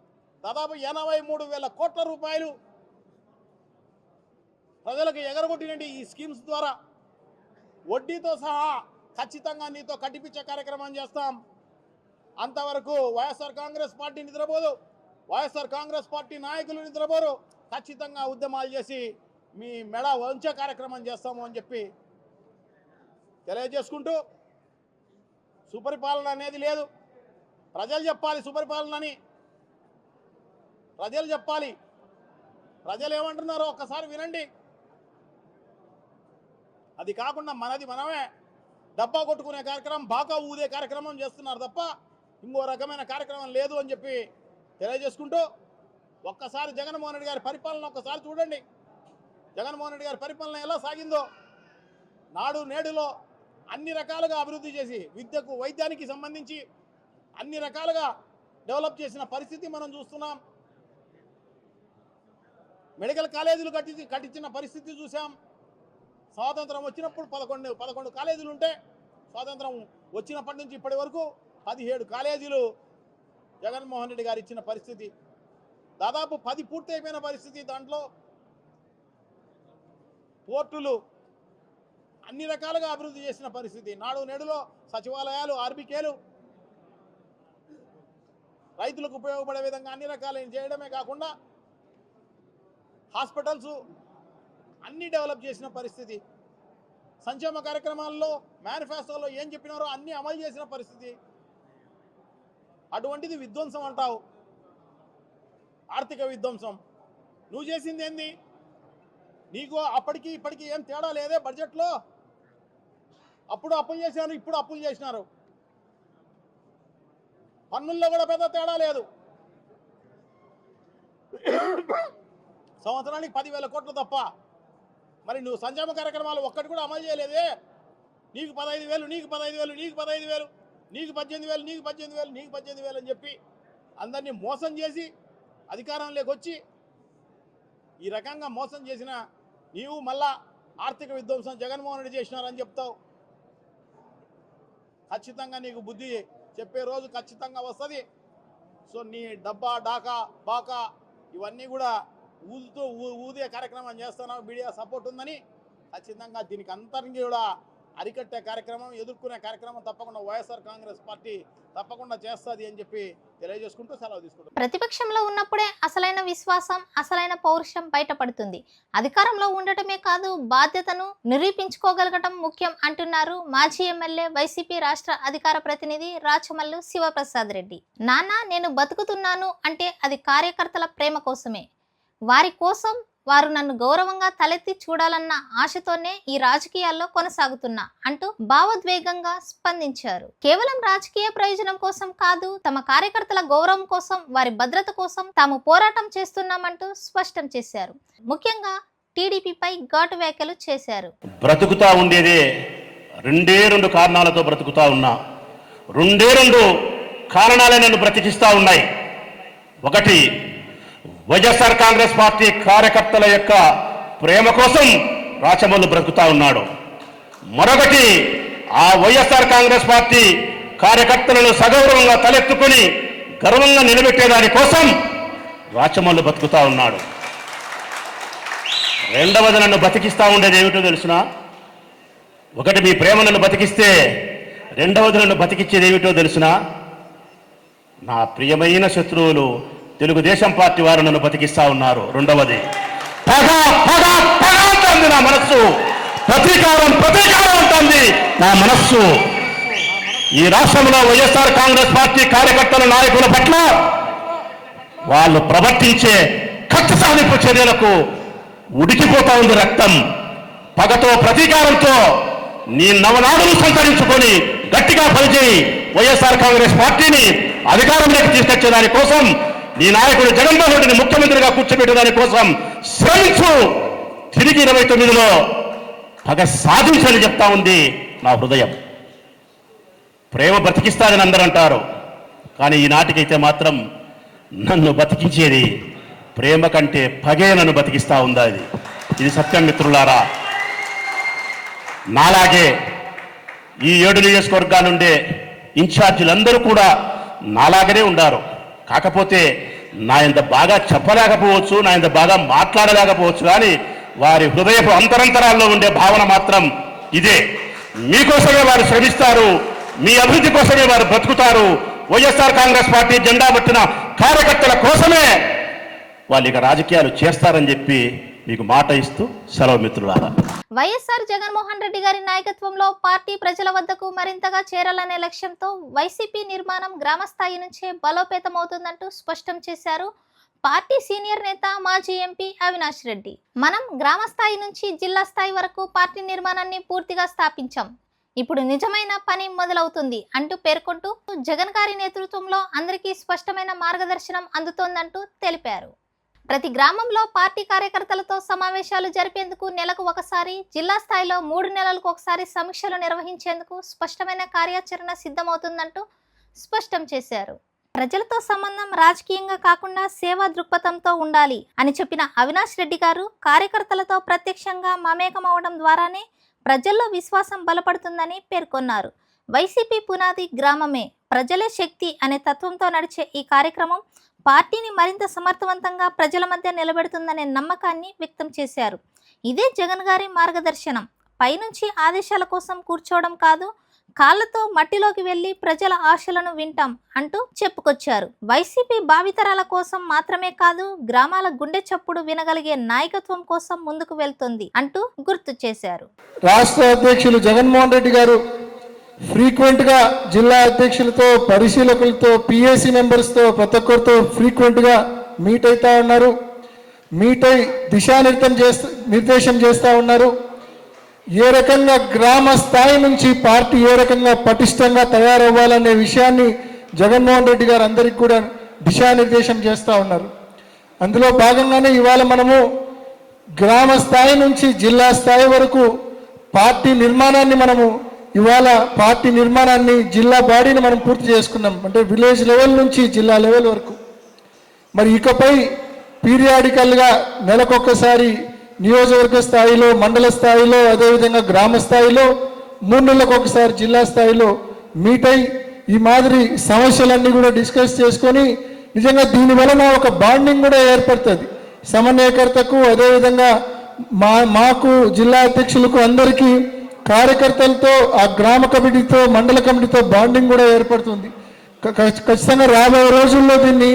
Speaker 3: దాదాపు 83,000 కోట్ల రూపాయలు ప్రజలకు ఎగరగొట్టినండి ఈ స్కీమ్స్ ద్వారా. వడ్డీతో సహా ఖచ్చితంగా నీతో కట్టిపించే కార్యక్రమం చేస్తాం. అంతవరకు వైఎస్ఆర్ కాంగ్రెస్ పార్టీ నిద్రపోదు, వైఎస్ఆర్ కాంగ్రెస్ పార్టీ నాయకులు నిద్రపోరు. ఖచ్చితంగా ఉద్యమాలు చేసి మీ మెడ వంచే కార్యక్రమం చేస్తాము అని చెప్పి తెలియజేసుకుంటూ, సుపరిపాలన అనేది లేదు. ప్రజలు చెప్పాలి సుపరిపాలనని, ప్రజలు చెప్పాలి. ప్రజలు ఏమంటున్నారో ఒక్కసారి వినండి. అది కాకుండా మనది మనమే డబ్బా కొట్టుకునే కార్యక్రమం, బాకా ఊదే కార్యక్రమం చేస్తున్నారు తప్ప ఇంకో రకమైన కార్యక్రమం లేదు అని చెప్పి తెలియజేసుకుంటూ, ఒక్కసారి జగన్మోహన్ రెడ్డి గారి పరిపాలన ఒక్కసారి చూడండి. జగన్మోహన్ రెడ్డి గారి పరిపాలన ఎలా సాగిందో. నాడు నేడులో అన్ని రకాలుగా అభివృద్ధి చేసి విద్యకు, వైద్యానికి సంబంధించి అన్ని రకాలుగా డెవలప్ చేసిన పరిస్థితి మనం చూస్తున్నాం. మెడికల్ కాలేజీలు కట్టించిన పరిస్థితి చూసాం. స్వాతంత్రం వచ్చినప్పుడు 11 కాలేజీలు ఉంటే, స్వాతంత్రం వచ్చినప్పటి నుంచి ఇప్పటి వరకు 17 కాలేజీలు జగన్మోహన్ రెడ్డి గారు ఇచ్చిన పరిస్థితి. దాదాపు 10 పూర్తి అయిపోయిన పరిస్థితి. దాంట్లో పోర్టులు అన్ని రకాలుగా అభివృద్ధి చేసిన పరిస్థితి. నాడు నేడులో సచివాలయాలు, ఆర్బీకేలు రైతులకు ఉపయోగపడే విధంగా అన్ని రకాలైన చేయడమే కాకుండా హాస్పిటల్స్ అన్నీ డెవలప్ చేసిన పరిస్థితి. సంక్షేమ కార్యక్రమాల్లో మేనిఫెస్టోలో ఏం చెప్పినారో అన్నీ అమలు చేసిన పరిస్థితి. అటువంటిది విధ్వంసం అంటావు, ఆర్థిక విధ్వంసం. నువ్వు చేసింది ఏంది? నీకు అప్పటికి ఇప్పటికీ ఏం తేడా లేదే బడ్జెట్లో. అప్పుడు అప్పులు చేశారు, ఇప్పుడు అప్పులు చేసినారు. పన్నుల్లో కూడా పెద్ద తేడా లేదు. సంవత్సరానికి 10,000 కోట్లు తప్ప. మరి నువ్వు సంక్షేమ కార్యక్రమాలు ఒక్కటి కూడా అమలు చేయలేదే. నీకు 15,000, నీకు 15,000, నీకు 15,000, నీకు 18,000, నీకు 18,000, నీకు 18,000 అని చెప్పి అందరినీ మోసం చేసి అధికారంలోకి వచ్చి ఈ రకంగా మోసం చేసిన నీవు మళ్ళా ఆర్థిక విధ్వంసం జగన్మోహన్ రెడ్డి చేసినారని చెప్తావు. ఖచ్చితంగా నీకు బుద్ధి చెప్పే రోజు ఖచ్చితంగా వస్తుంది. సో నీ డబ్బా, డాకా, బాకా ఇవన్నీ కూడా ఊదే కార్యక్రమం చేస్తున్నావు. మీడియా సపోర్ట్ ఉందని ఖచ్చితంగా దీనికి అంతరికి కూడా అరికట్టే కార్యక్రమం, ఎదుర్కొనే కార్యక్రమం తప్పకుండా వైఎస్ఆర్ కాంగ్రెస్ పార్టీ తప్పకుండా చేస్తుంది అని చెప్పి తెలియజేసుకుంటూ సెలవు తీసుకుంటాం.
Speaker 1: ప్రతిపక్షంలో ఉన్నప్పుడే అసలైన విశ్వాసం, అసలైన పౌరుషం బయటపడుతుంది. అధికారంలో ఉండటమే కాదు, బాధ్యతను నిరూపించుకోగలగటం ముఖ్యం అంటున్నారు మాజీ ఎమ్మెల్యే, వైసీపీ రాష్ట్ర అధికార ప్రతినిధి రాచమల్లు శివప్రసాద్ రెడ్డి. నాన్న, నేను బతుకుతున్నాను అంటే అది కార్యకర్తల ప్రేమ కోసమే. వారి కోసం, వారు నన్ను గౌరవంగా తలెత్తి చూడాలన్న ఆశతోనే ఈ రాజకీయాల్లో కొనసాగుతున్నా అంటూ భావోద్వేగంగా స్పందించారు. కేవలం రాజకీయ ప్రయోజనం కోసం కాదు, తమ కార్యకర్తల గౌరవం కోసం, వారి భద్రత కోసం తాము పోరాటం చేస్తున్నామంటూ స్పష్టం చేశారు. ముఖ్యంగా టీడీపీపై ఘాటు వ్యాఖ్యలు చేశారు.
Speaker 4: బ్రతుకుతా ఉండేదే 2 కారణాలతో బ్రతుకుతా ఉన్నా. 2 కారణాలే నన్ను బ్రతికిస్తా ఉన్నాయి. ఒకటి, వైఎస్ఆర్ కాంగ్రెస్ పార్టీ కార్యకర్తల యొక్క ప్రేమ కోసం రాచమల్లు బ్రతుకుతా ఉన్నాడు. మరొకటి ఆ వైఎస్ఆర్ కాంగ్రెస్ పార్టీ కార్యకర్తలను సగౌరవంగా తలెత్తుకుని గర్వంగా నిలబెట్టేదాని కోసం రాచమల్లు బతుకుతా ఉన్నాడు. రెండవది నన్ను బతికిస్తా ఉండేది ఏమిటో తెలుసునా? ఒకటి మీ ప్రేమ నన్ను బతికిస్తే, రెండవది నన్ను బతికిచ్చేది ఏమిటో తెలుసునా? నా ప్రియమైన శత్రువులు తెలుగుదేశం పార్టీ వారు నన్ను బతికిస్తా ఉన్నారు. రెండవది పగ పగ పగ అంటుంది నా మనస్సు, ప్రతీకారం ప్రతీకారం ఉంటుంది నా మనస్సు. ఈ రాష్ట్రంలో వైఎస్ఆర్ కాంగ్రెస్ పార్టీ కార్యకర్తల నాయకుల పట్ల వాళ్ళు ప్రవర్తించే కక్ష సాధింపు చర్యలకు ఉడికిపోతా ఉంది రక్తం. పగతో ప్రతీకారంతో నీ నవనాడులు సంతరించుకొని గట్టిగా పనిచేయి. వైఎస్ఆర్ కాంగ్రెస్ పార్టీని అధికారంలోకి తీసుకొచ్చేదాని కోసం, నీ నాయకుడు జగన్మోహన్ రెడ్డిని ముఖ్యమంత్రిగా కూర్చోబెట్టేదాని కోసం శ్రమించు. తిరిగి 29లో పగ సాధించని చెప్తా ఉంది నా హృదయం. ప్రేమ బతికిస్తారని అందరూ అంటారు, కానీ ఈనాటికైతే మాత్రం నన్ను బతికించేది ప్రేమ కంటే పగే నన్ను బతికిస్తా ఉందా? ఇది సత్యం మిత్రులారా. నాలాగే ఈ 7 నియోజకవర్గాలుండే ఇన్ఛార్జీలందరూ కూడా నాలాగనే ఉండారు. కాకపోతే నా ఇంత బాగా చెప్పలేకపోవచ్చు, నా ఇంత బాగా మాట్లాడలేకపోవచ్చు, కానీ వారి హృదయపు అంతరంతరాల్లో ఉండే భావన మాత్రం ఇదే. మీకోసమే వారు శ్రమిస్తారు, మీ అభివృద్ధి కోసమే వారు బ్రతుకుతారు. వైఎస్ఆర్ కాంగ్రెస్ పార్టీ జెండా పట్టిన కార్యకర్తల కోసమే వాళ్ళు ఇక రాజకీయాలు చేస్తారని చెప్పి మీకు మాట ఇస్తూ సెలవు మిత్రులారా.
Speaker 1: వైఎస్ఆర్ జగన్మోహన్ రెడ్డి గారి నాయకత్వంలో పార్టీ ప్రజల వద్దకు మరింతగా చేరాలనే లక్ష్యంతో వైసీపీ నిర్మాణం గ్రామస్థాయి నుంచే బలోపేతమవుతుందంటూ స్పష్టం చేశారు పార్టీ సీనియర్ నేత మాజీ ఎంపీ అవినాష్ రెడ్డి. మనం గ్రామస్థాయి నుంచి జిల్లా స్థాయి వరకు పార్టీ నిర్మాణాన్ని పూర్తిగా స్థాపించాం, ఇప్పుడు నిజమైన పని మొదలవుతుంది అంటూ పేర్కొంటూ జగన్ గారి నేతృత్వంలో అందరికీ స్పష్టమైన మార్గదర్శనం అందుతోందంటూ తెలిపారు. ప్రతి గ్రామంలో పార్టీ కార్యకర్తలతో సమావేశాలు జరిపేందుకు నెలకు ఒకసారి, జిల్లా స్థాయిలో 3 నెలలకు ఒకసారి సమీక్షలు నిర్వహించేందుకు స్పష్టమైన కార్యాచరణ సిద్ధమవుతుందంటూ స్పష్టం చేశారు. ప్రజలతో సంబంధం రాజకీయంగా కాకుండా సేవా దృక్పథంతో ఉండాలి అని చెప్పిన అవినాష్ రెడ్డి గారు కార్యకర్తలతో ప్రత్యక్షంగా మమేకం అవడం ద్వారానే ప్రజల్లో విశ్వాసం బలపడుతుందని పేర్కొన్నారు. వైసీపీ పునాది గ్రామమే, ప్రజలే శక్తి అనే తత్వంతో నడిచే ఈ కార్యక్రమం పార్టీని మరింత సమర్థవంతంగా ప్రజల మధ్య నిలబెడుతుందనే నమ్మకాన్ని వ్యక్తం చేశారు. ఇదే జగన్ గారి మార్గదర్శనం. పైనుంచి ఆదేశాల కోసం కూర్చోవడం కాదు, కాళ్ళతో మట్టిలోకి వెళ్లి ప్రజల ఆశలను వింటాం అంటూ చెప్పుకొచ్చారు. వైసీపీ భావితరాల కోసం మాత్రమే కాదు, గ్రామాల గుండె చప్పుడు వినగలిగే నాయకత్వం కోసం ముందుకు వెళ్తుంది అంటూ గుర్తు చేశారు.
Speaker 5: రాష్ట్ర అధ్యక్షులు జగన్మోహన్ రెడ్డి గారు ఫ్రీక్వెంట్గా జిల్లా అధ్యక్షులతో, పరిశీలకులతో, పిఏసీ మెంబర్స్తో, ప్రతి ఒక్కరితో ఫ్రీక్వెంట్గా మీట్ అవుతా ఉన్నారు. మీట్ అయి నిర్దేశం చేస్తూ ఉన్నారు. ఏ రకంగా గ్రామ స్థాయి నుంచి పార్టీ ఏ రకంగా పటిష్టంగా తయారవ్వాలనే విషయాన్ని జగన్మోహన్ రెడ్డి గారు అందరికీ కూడా దిశానిర్దేశం చేస్తూ ఉన్నారు. అందులో భాగంగానే ఇవాళ మనము గ్రామ స్థాయి నుంచి జిల్లా స్థాయి వరకు పార్టీ నిర్మాణాన్ని జిల్లా బాడీని మనం పూర్తి చేసుకున్నాం. అంటే విలేజ్ లెవెల్ నుంచి జిల్లా లెవెల్ వరకు. మరి ఇకపై పీరియాడికల్గా నెలకొకసారి నియోజకవర్గ స్థాయిలో, మండల స్థాయిలో, అదేవిధంగా గ్రామ స్థాయిలో, 3 నెలలకు ఒకసారి జిల్లా స్థాయిలో మీట్ అయి ఈ మాదిరి సమస్యలన్నీ కూడా డిస్కస్ చేసుకొని నిజంగా దీని వలన ఒక బాండింగ్ కూడా ఏర్పడుతుంది సమన్వయకర్తకు, అదేవిధంగా మాకు జిల్లా అధ్యక్షులకు అందరికీ కార్యకర్తలతో, ఆ గ్రామ కమిటీతో, మండల కమిటీతో బాండింగ్ కూడా ఏర్పడుతుంది. ఖచ్చితంగా రాబోయే రోజుల్లో దీన్ని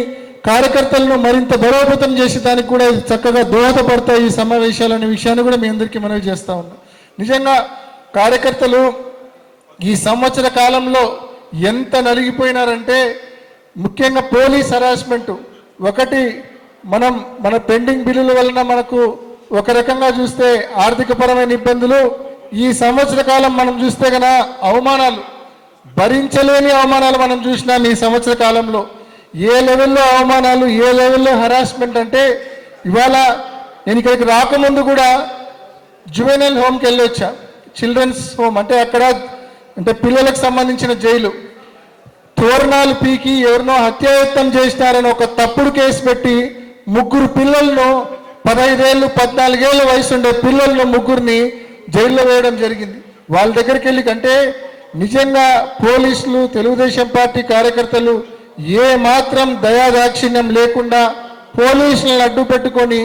Speaker 5: కార్యకర్తలను మరింత బలోపేతం చేసేదానికి కూడా చక్కగా దోహదపడతాయి ఈ సమావేశాలు అనే విషయాన్ని కూడా మీ అందరికీ మనవి చేస్తూ ఉన్నాం. నిజంగా కార్యకర్తలు ఈ సంవత్సర కాలంలో ఎంత నలిగిపోయినారంటే, ముఖ్యంగా పోలీస్ హరాస్మెంటు ఒకటి, మన పెండింగ్ బిల్లుల వలన మనకు ఒక రకంగా చూస్తే ఆర్థికపరమైన ఇబ్బందులు, ఈ సంవత్సర కాలం మనం చూస్తే కన్నా అవమానాలు, భరించలేని అవమానాలు మనం చూసినాం ఈ సంవత్సర కాలంలో. ఏ లెవెల్లో అవమానాలు, ఏ లెవెల్లో హరాస్మెంట్ అంటే, ఇవాళ నేను ఇక్కడికి రాకముందు కూడా జువెనైల్ హోమ్కి వెళ్ళొచ్చా, చిల్డ్రన్స్ హోమ్ అంటే అక్కడ అంటే పిల్లలకు సంబంధించిన జైలు. తోరణాలు పీకి ఎవరినో హత్యాయత్నం చేసినారని ఒక తప్పుడు కేసు పెట్టి 3 పిల్లలను, 15 ఏళ్ళు 14 ఏళ్ళ వయసు ఉండే పిల్లలను 3 జైల్లో వేయడం జరిగింది. వాళ్ళ దగ్గరికి వెళ్ళి అంటే నిజంగా పోలీసులు తెలుగుదేశం పార్టీ కార్యకర్తలు ఏ మాత్రం దయాదాక్షిణ్యం లేకుండా పోలీసులను అడ్డు పెట్టుకొని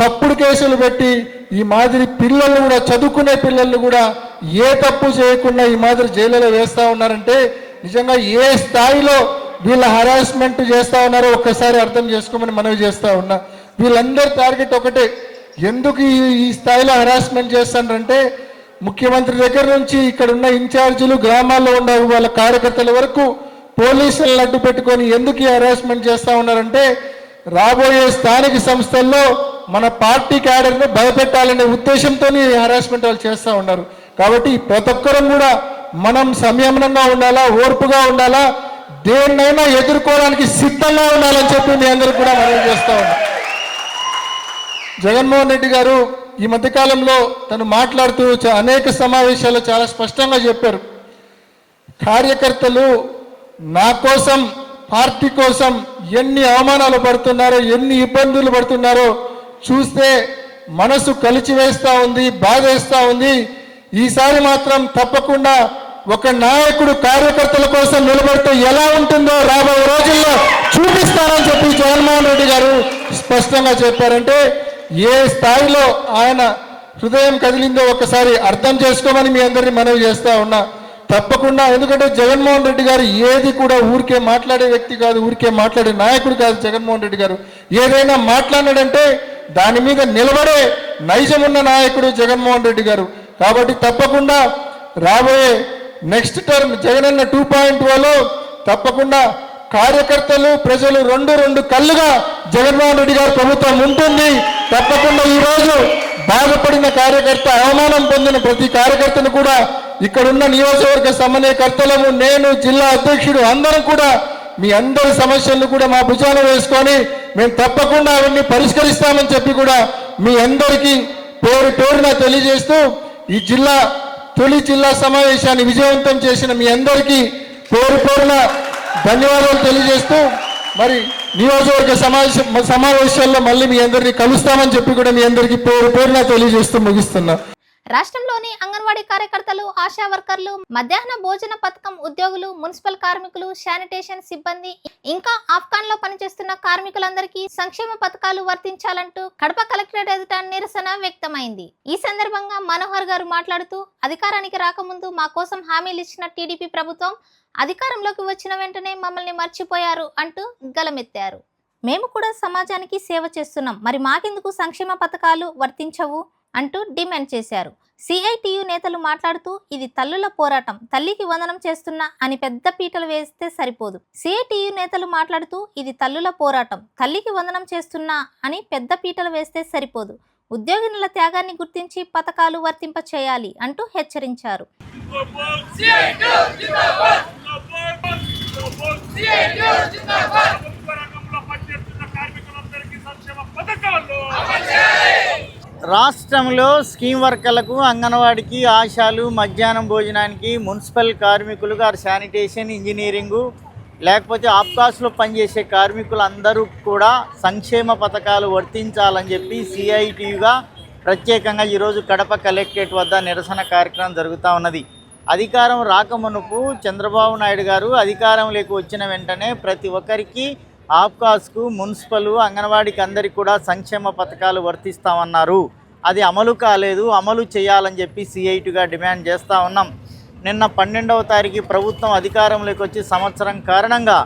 Speaker 5: తప్పుడు కేసులు పెట్టి ఈ మాదిరి పిల్లలు కూడా చదువుకునే పిల్లలు కూడా ఏ తప్పు చేయకుండా ఈ మాదిరి జైలులో వేస్తూ ఉన్నారంటే నిజంగా ఏ స్థాయిలో వీళ్ళ హరాస్మెంట్ చేస్తూ ఉన్నారో ఒక్కసారి అర్థం చేసుకోమని మనవి చేస్తూ ఉన్నా. వీళ్ళందరి టార్గెట్ ఒకటే, ఎందుకు ఈ స్థాయిలో హరాస్మెంట్ చేస్తారంటే ముఖ్యమంత్రి దగ్గర నుంచి ఇక్కడ ఉన్న ఇన్ఛార్జీలు గ్రామాల్లో ఉన్న వాళ్ళ కార్యకర్తల వరకు పోలీసులను అడ్డు పెట్టుకొని ఎందుకు ఈ హరాస్మెంట్ చేస్తూ ఉన్నారంటే రాబోయే స్థానిక సంస్థల్లో మన పార్టీ క్యాడర్ని భయపెట్టాలనే ఉద్దేశంతో ఈ హరాస్మెంట్ వాళ్ళు చేస్తూ ఉన్నారు. కాబట్టి ప్రతి ఒక్కరం కూడా మనం సంయమనంగా ఉండాలా, ఓర్పుగా ఉండాలా, దేన్నైనా ఎదుర్కోవడానికి సిద్ధంగా ఉండాలని చెప్పి మీ అందరూ కూడా మనం చేస్తూ ఉన్నాం. జగన్మోహన్ రెడ్డి గారు ఈ మధ్యకాలంలో తను మాట్లాడుతూ అనేక సమావేశాల్లో చాలా స్పష్టంగా చెప్పారు, కార్యకర్తలు నా కోసం పార్టీ కోసం ఎన్ని అవమానాలు పడుతున్నారో ఎన్ని ఇబ్బందులు పడుతున్నారో చూస్తే మనసు కలిచివేస్తూ ఉంది, బాధేస్తూ ఉంది. ఈసారి మాత్రం తప్పకుండా ఒక నాయకుడు కార్యకర్తల కోసం నిలబడితే ఎలా ఉంటుందో రాబోయే రోజుల్లో చూపిస్తారని చెప్పి జగన్మోహన్ రెడ్డి గారు స్పష్టంగా చెప్పారంటే ఏ స్థాయిలో ఆయన హృదయం కదిలిందో ఒకసారి అర్థం చేసుకోమని మీ అందరినీ మనవి చేస్తూ ఉన్నా. తప్పకుండా, ఎందుకంటే జగన్మోహన్ రెడ్డి గారు ఏది కూడా ఊరికే మాట్లాడే వ్యక్తి కాదు, ఊరికే మాట్లాడే నాయకుడు కాదు. జగన్మోహన్ రెడ్డి గారు ఏదైనా మాట్లాడాడంటే దాని మీద నిలబడే నైజమున్న నాయకుడు జగన్మోహన్ రెడ్డి గారు. కాబట్టి తప్పకుండా రాబోయే నెక్స్ట్ టర్మ్ జగనన్న 2.0లో తప్పకుండా కార్యకర్తలు ప్రజలు రెండు కళ్ళుగా జగన్మోహన్ రెడ్డి గారి ప్రభుత్వం ఉంటుంది. తప్పకుండా ఈరోజు బాధపడిన కార్యకర్త, అవమానం పొందిన ప్రతి కార్యకర్తను కూడా ఇక్కడున్న నియోజకవర్గ సమన్వయకర్తలము, నేను జిల్లా అధ్యక్షుడు అందరం కూడా మీ అందరి సమస్యలను కూడా మా భుజాన వేసుకొని మేము తప్పకుండా అవన్నీ పరిష్కరిస్తామని చెప్పి కూడా మీ అందరికీ పేరున తెలియజేస్తూ ఈ తొలి జిల్లా సమావేశాన్ని విజయవంతం చేసిన మీ అందరికీ పేరున ధన్యవాదాలు తెలియజేస్తూ మరి నియోజకవర్గ సమావేశాల్లో మళ్ళీ మీ అందరినీ కలుస్తామని చెప్పి కూడా మీ అందరికీ పేరున తెలియజేస్తూ ముగిస్తున్నా.
Speaker 1: రాష్ట్రంలోని అంగన్వాడీ కార్యకర్తలు, ఆశా వర్కర్లు, మధ్యాహ్న భోజన పథకం ఉద్యోగులు, మున్సిపల్ కార్మికులు, శానిటేషన్ సిబ్బంది, ఇంకా ఆఫ్ఘాన్లో పనిచేస్తున్న కార్మికులందరికీ సంక్షేమ పథకాలు వర్తించాలంటూ కడప కలెక్టరేట్ ఎదుట నిరసన వ్యక్తమైంది. ఈ సందర్భంగా మనోహర్ గారు మాట్లాడుతూ, అధికారానికి రాకముందు మా కోసం హామీలు ఇచ్చిన టీడీపీ ప్రభుత్వం అధికారంలోకి వచ్చిన వెంటనే మమ్మల్ని మర్చిపోయారు అంటూ గలమెత్తారు. మేము కూడా సమాజానికి సేవ చేస్తున్నాం, మరి మాకెందుకు సంక్షేమ పథకాలు వర్తించవు అంటూ డిమాండ్ చేశారు. సిఐటియు నేతలు మాట్లాడుతూ, ఇది తల్లుల పోరాటం, తల్లికి వందనం చేస్తున్నా అని పెద్ద పీటలు వేస్తే సరిపోదు. సిఐటియు నేతలు మాట్లాడుతూ, ఇది తల్లుల పోరాటం, తల్లికి వందనం చేస్తున్నా అని పెద్ద పీటలు వేస్తే సరిపోదు, ఉద్యోగినుల త్యాగాన్ని గుర్తించి పథకాలు వర్తింప చేయాలి అంటూ హెచ్చరించారు.
Speaker 6: రాష్ట్రంలో స్కీమ్ వర్కర్లకు, అంగన్వాడికి, ఆశాలు, మధ్యాహ్నం భోజనానికి, మున్సిపల్ కార్మికులుగా శానిటేషన్, ఇంజనీరింగు, లేకపోతే ఆప్కాస్లో పనిచేసే కార్మికులందరూ కూడా సంక్షేమ పథకాలు వర్తించాలని చెప్పి సిఐటియుగా ప్రత్యేకంగా ఈరోజు కడప కలెక్టరేట్ వద్ద నిరసన కార్యక్రమం జరుగుతూ ఉన్నది. అధికారం రాకమునుపు చంద్రబాబు నాయుడు గారు అధికారంలోకి వచ్చిన వెంటనే ప్రతి ఒక్కరికి ఆప్కాస్కు, మున్సిపల్, అంగన్వాడికి అందరికీ కూడా సంక్షేమ పథకాలు వర్తిస్తామన్నారు. అది అమలు కాలేదు, అమలు చేయాలని చెప్పి సిఐటిగా డిమాండ్ చేస్తూ ఉన్నాం. నిన్న 12వ తారీఖు ప్రభుత్వం అధికారంలోకి వచ్చి సంవత్సరం కారణంగా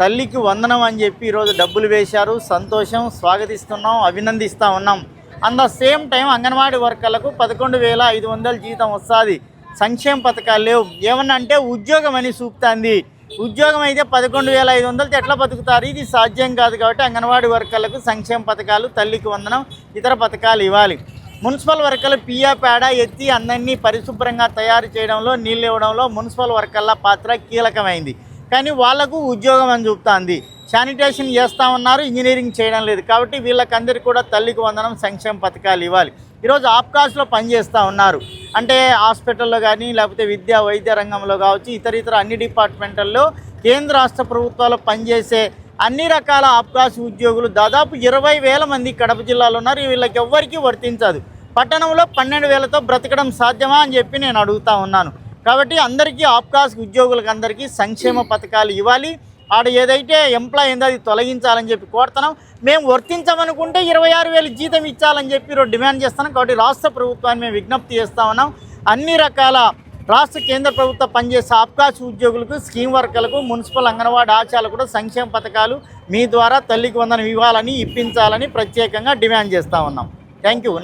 Speaker 6: తల్లికి వందనం అని చెప్పి ఈరోజు డబ్బులు వేశారు. సంతోషం, స్వాగతిస్తున్నాం, అభినందిస్తూ ఉన్నాం. At the same time anganwadi వర్కర్లకు 11,500 జీతం వస్తుంది, సంక్షేమ పథకాలు లేవు. ఏమన్నా అంటే ఉద్యోగం అని చూపుతుంది. ఉద్యోగం అయితే 11,500 ఎట్లా బతుకుతారు? ఇది సాధ్యం కాదు. కాబట్టి అంగన్వాడీ వర్కర్లకు సంక్షేమ పథకాలు, తల్లికి వందనం, ఇతర పథకాలు ఇవ్వాలి. మున్సిపల్ వర్కర్లు పియా పేడ ఎత్తి అందరినీ పరిశుభ్రంగా తయారు చేయడంలో, నీళ్ళు ఇవ్వడంలో మున్సిపల్ వర్కర్ల పాత్ర కీలకమైంది. కానీ వాళ్లకు ఉద్యోగం అని చూపుతుంది. శానిటేషన్ చేస్తూ ఉన్నారు, ఇంజనీరింగ్ చేయడం లేదు. కాబట్టి వీళ్ళకందరికీ కూడా తల్లికి వందనం, సంక్షేమ పథకాలు ఇవ్వాలి. ఈరోజు ఆప్కాస్లో పనిచేస్తూ ఉన్నారు అంటే హాస్పిటల్లో కానీ, లేకపోతే విద్యా వైద్య రంగంలో కావచ్చు, ఇతర అన్ని డిపార్ట్మెంట్లలో కేంద్ర రాష్ట్ర ప్రభుత్వాలు పనిచేసే అన్ని రకాల ఆప్కాస్ ఉద్యోగులు దాదాపు 20,000 మంది కడప జిల్లాలో ఉన్నారు. వీళ్ళకి ఎవ్వరికీ వర్తించదు. పట్టణంలో 12,000తో బ్రతకడం సాధ్యమా అని చెప్పి నేను అడుగుతా ఉన్నాను. కాబట్టి అందరికీ ఆప్కాస్ ఉద్యోగులకు అందరికీ సంక్షేమ పథకాలు ఇవ్వాలి. ఆడ ఏదైతే ఎంప్లాయ్ ఏందో అది తొలగించాలని చెప్పి కోరుతున్నాం. మేము వర్తించమనుకుంటే 26,000 జీతం ఇచ్చాలని చెప్పి డిమాండ్ చేస్తున్నాం. కాబట్టి రాష్ట్ర ప్రభుత్వాన్ని మేము విజ్ఞప్తి చేస్తూ ఉన్నాం. అన్ని రకాల రాష్ట్ర కేంద్ర ప్రభుత్వ పనిచేసే ఆప్కాస్ ఉద్యోగులకు, స్కీమ్ వర్కర్లకు, మున్సిపల్ అంగన్వాడీ ఆశాలు కూడా సంక్షేమ పథకాలు మీ ద్వారా తల్లికి వందనం ఇవ్వాలని, ఇప్పించాలని ప్రత్యేకంగా డిమాండ్ చేస్తూ ఉన్నాం. Thank you.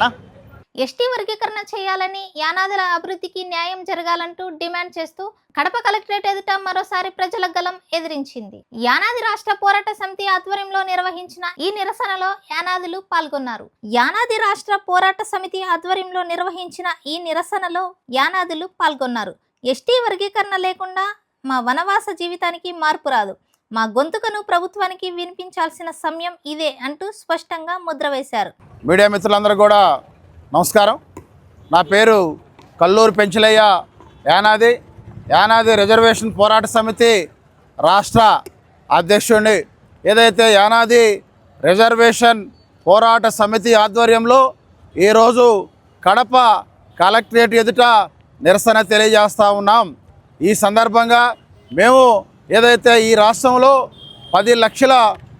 Speaker 1: ఎస్టీ వర్గీకరణ చేయాలని, యానాదుల అభివృద్ధికి న్యాయం జరగాలంటూ డిమాండ్ చేస్తూ కడప కలెక్టరేట్ ఎదుట మరోసారి ప్రజల గలం ఎదిరించింది. యానాది రాష్ట్ర పోరాట సమితి ఆధ్వర్యంలో నిర్వహించిన ఈ నిరసనలో యానాదులు పాల్గొన్నారు. యానాది రాష్ట్ర పోరాట సమితి ఆధ్వర్యంలో నిర్వహించిన ఈ నిరసనలో యానాదులు పాల్గొన్నారు. ఎస్టీ వర్గీకరణ లేకుండా మా వనవాస జీవితానికి మార్పు రాదు, మా గొంతుకను ప్రభుత్వానికి వినిపించాల్సిన సమయం ఇదే అంటూ స్పష్టంగా ముద్ర వేశారు.
Speaker 3: మీడియా మిత్రులందరూ కూడా నమస్కారం. నా పేరు కల్లూరు పెంచలయ్య, యానాది రిజర్వేషన్ పోరాట సమితి రాష్ట్ర అధ్యక్షుడిని. ఏదైతే యానాది రిజర్వేషన్ పోరాట సమితి ఆధ్వర్యంలో ఈరోజు కడప కలెక్టరేట్ ఎదుట నిరసన తెలియజేస్తూ ఉన్నాం. ఈ సందర్భంగా మేము ఏదైతే ఈ రాష్ట్రంలో 10 లక్షల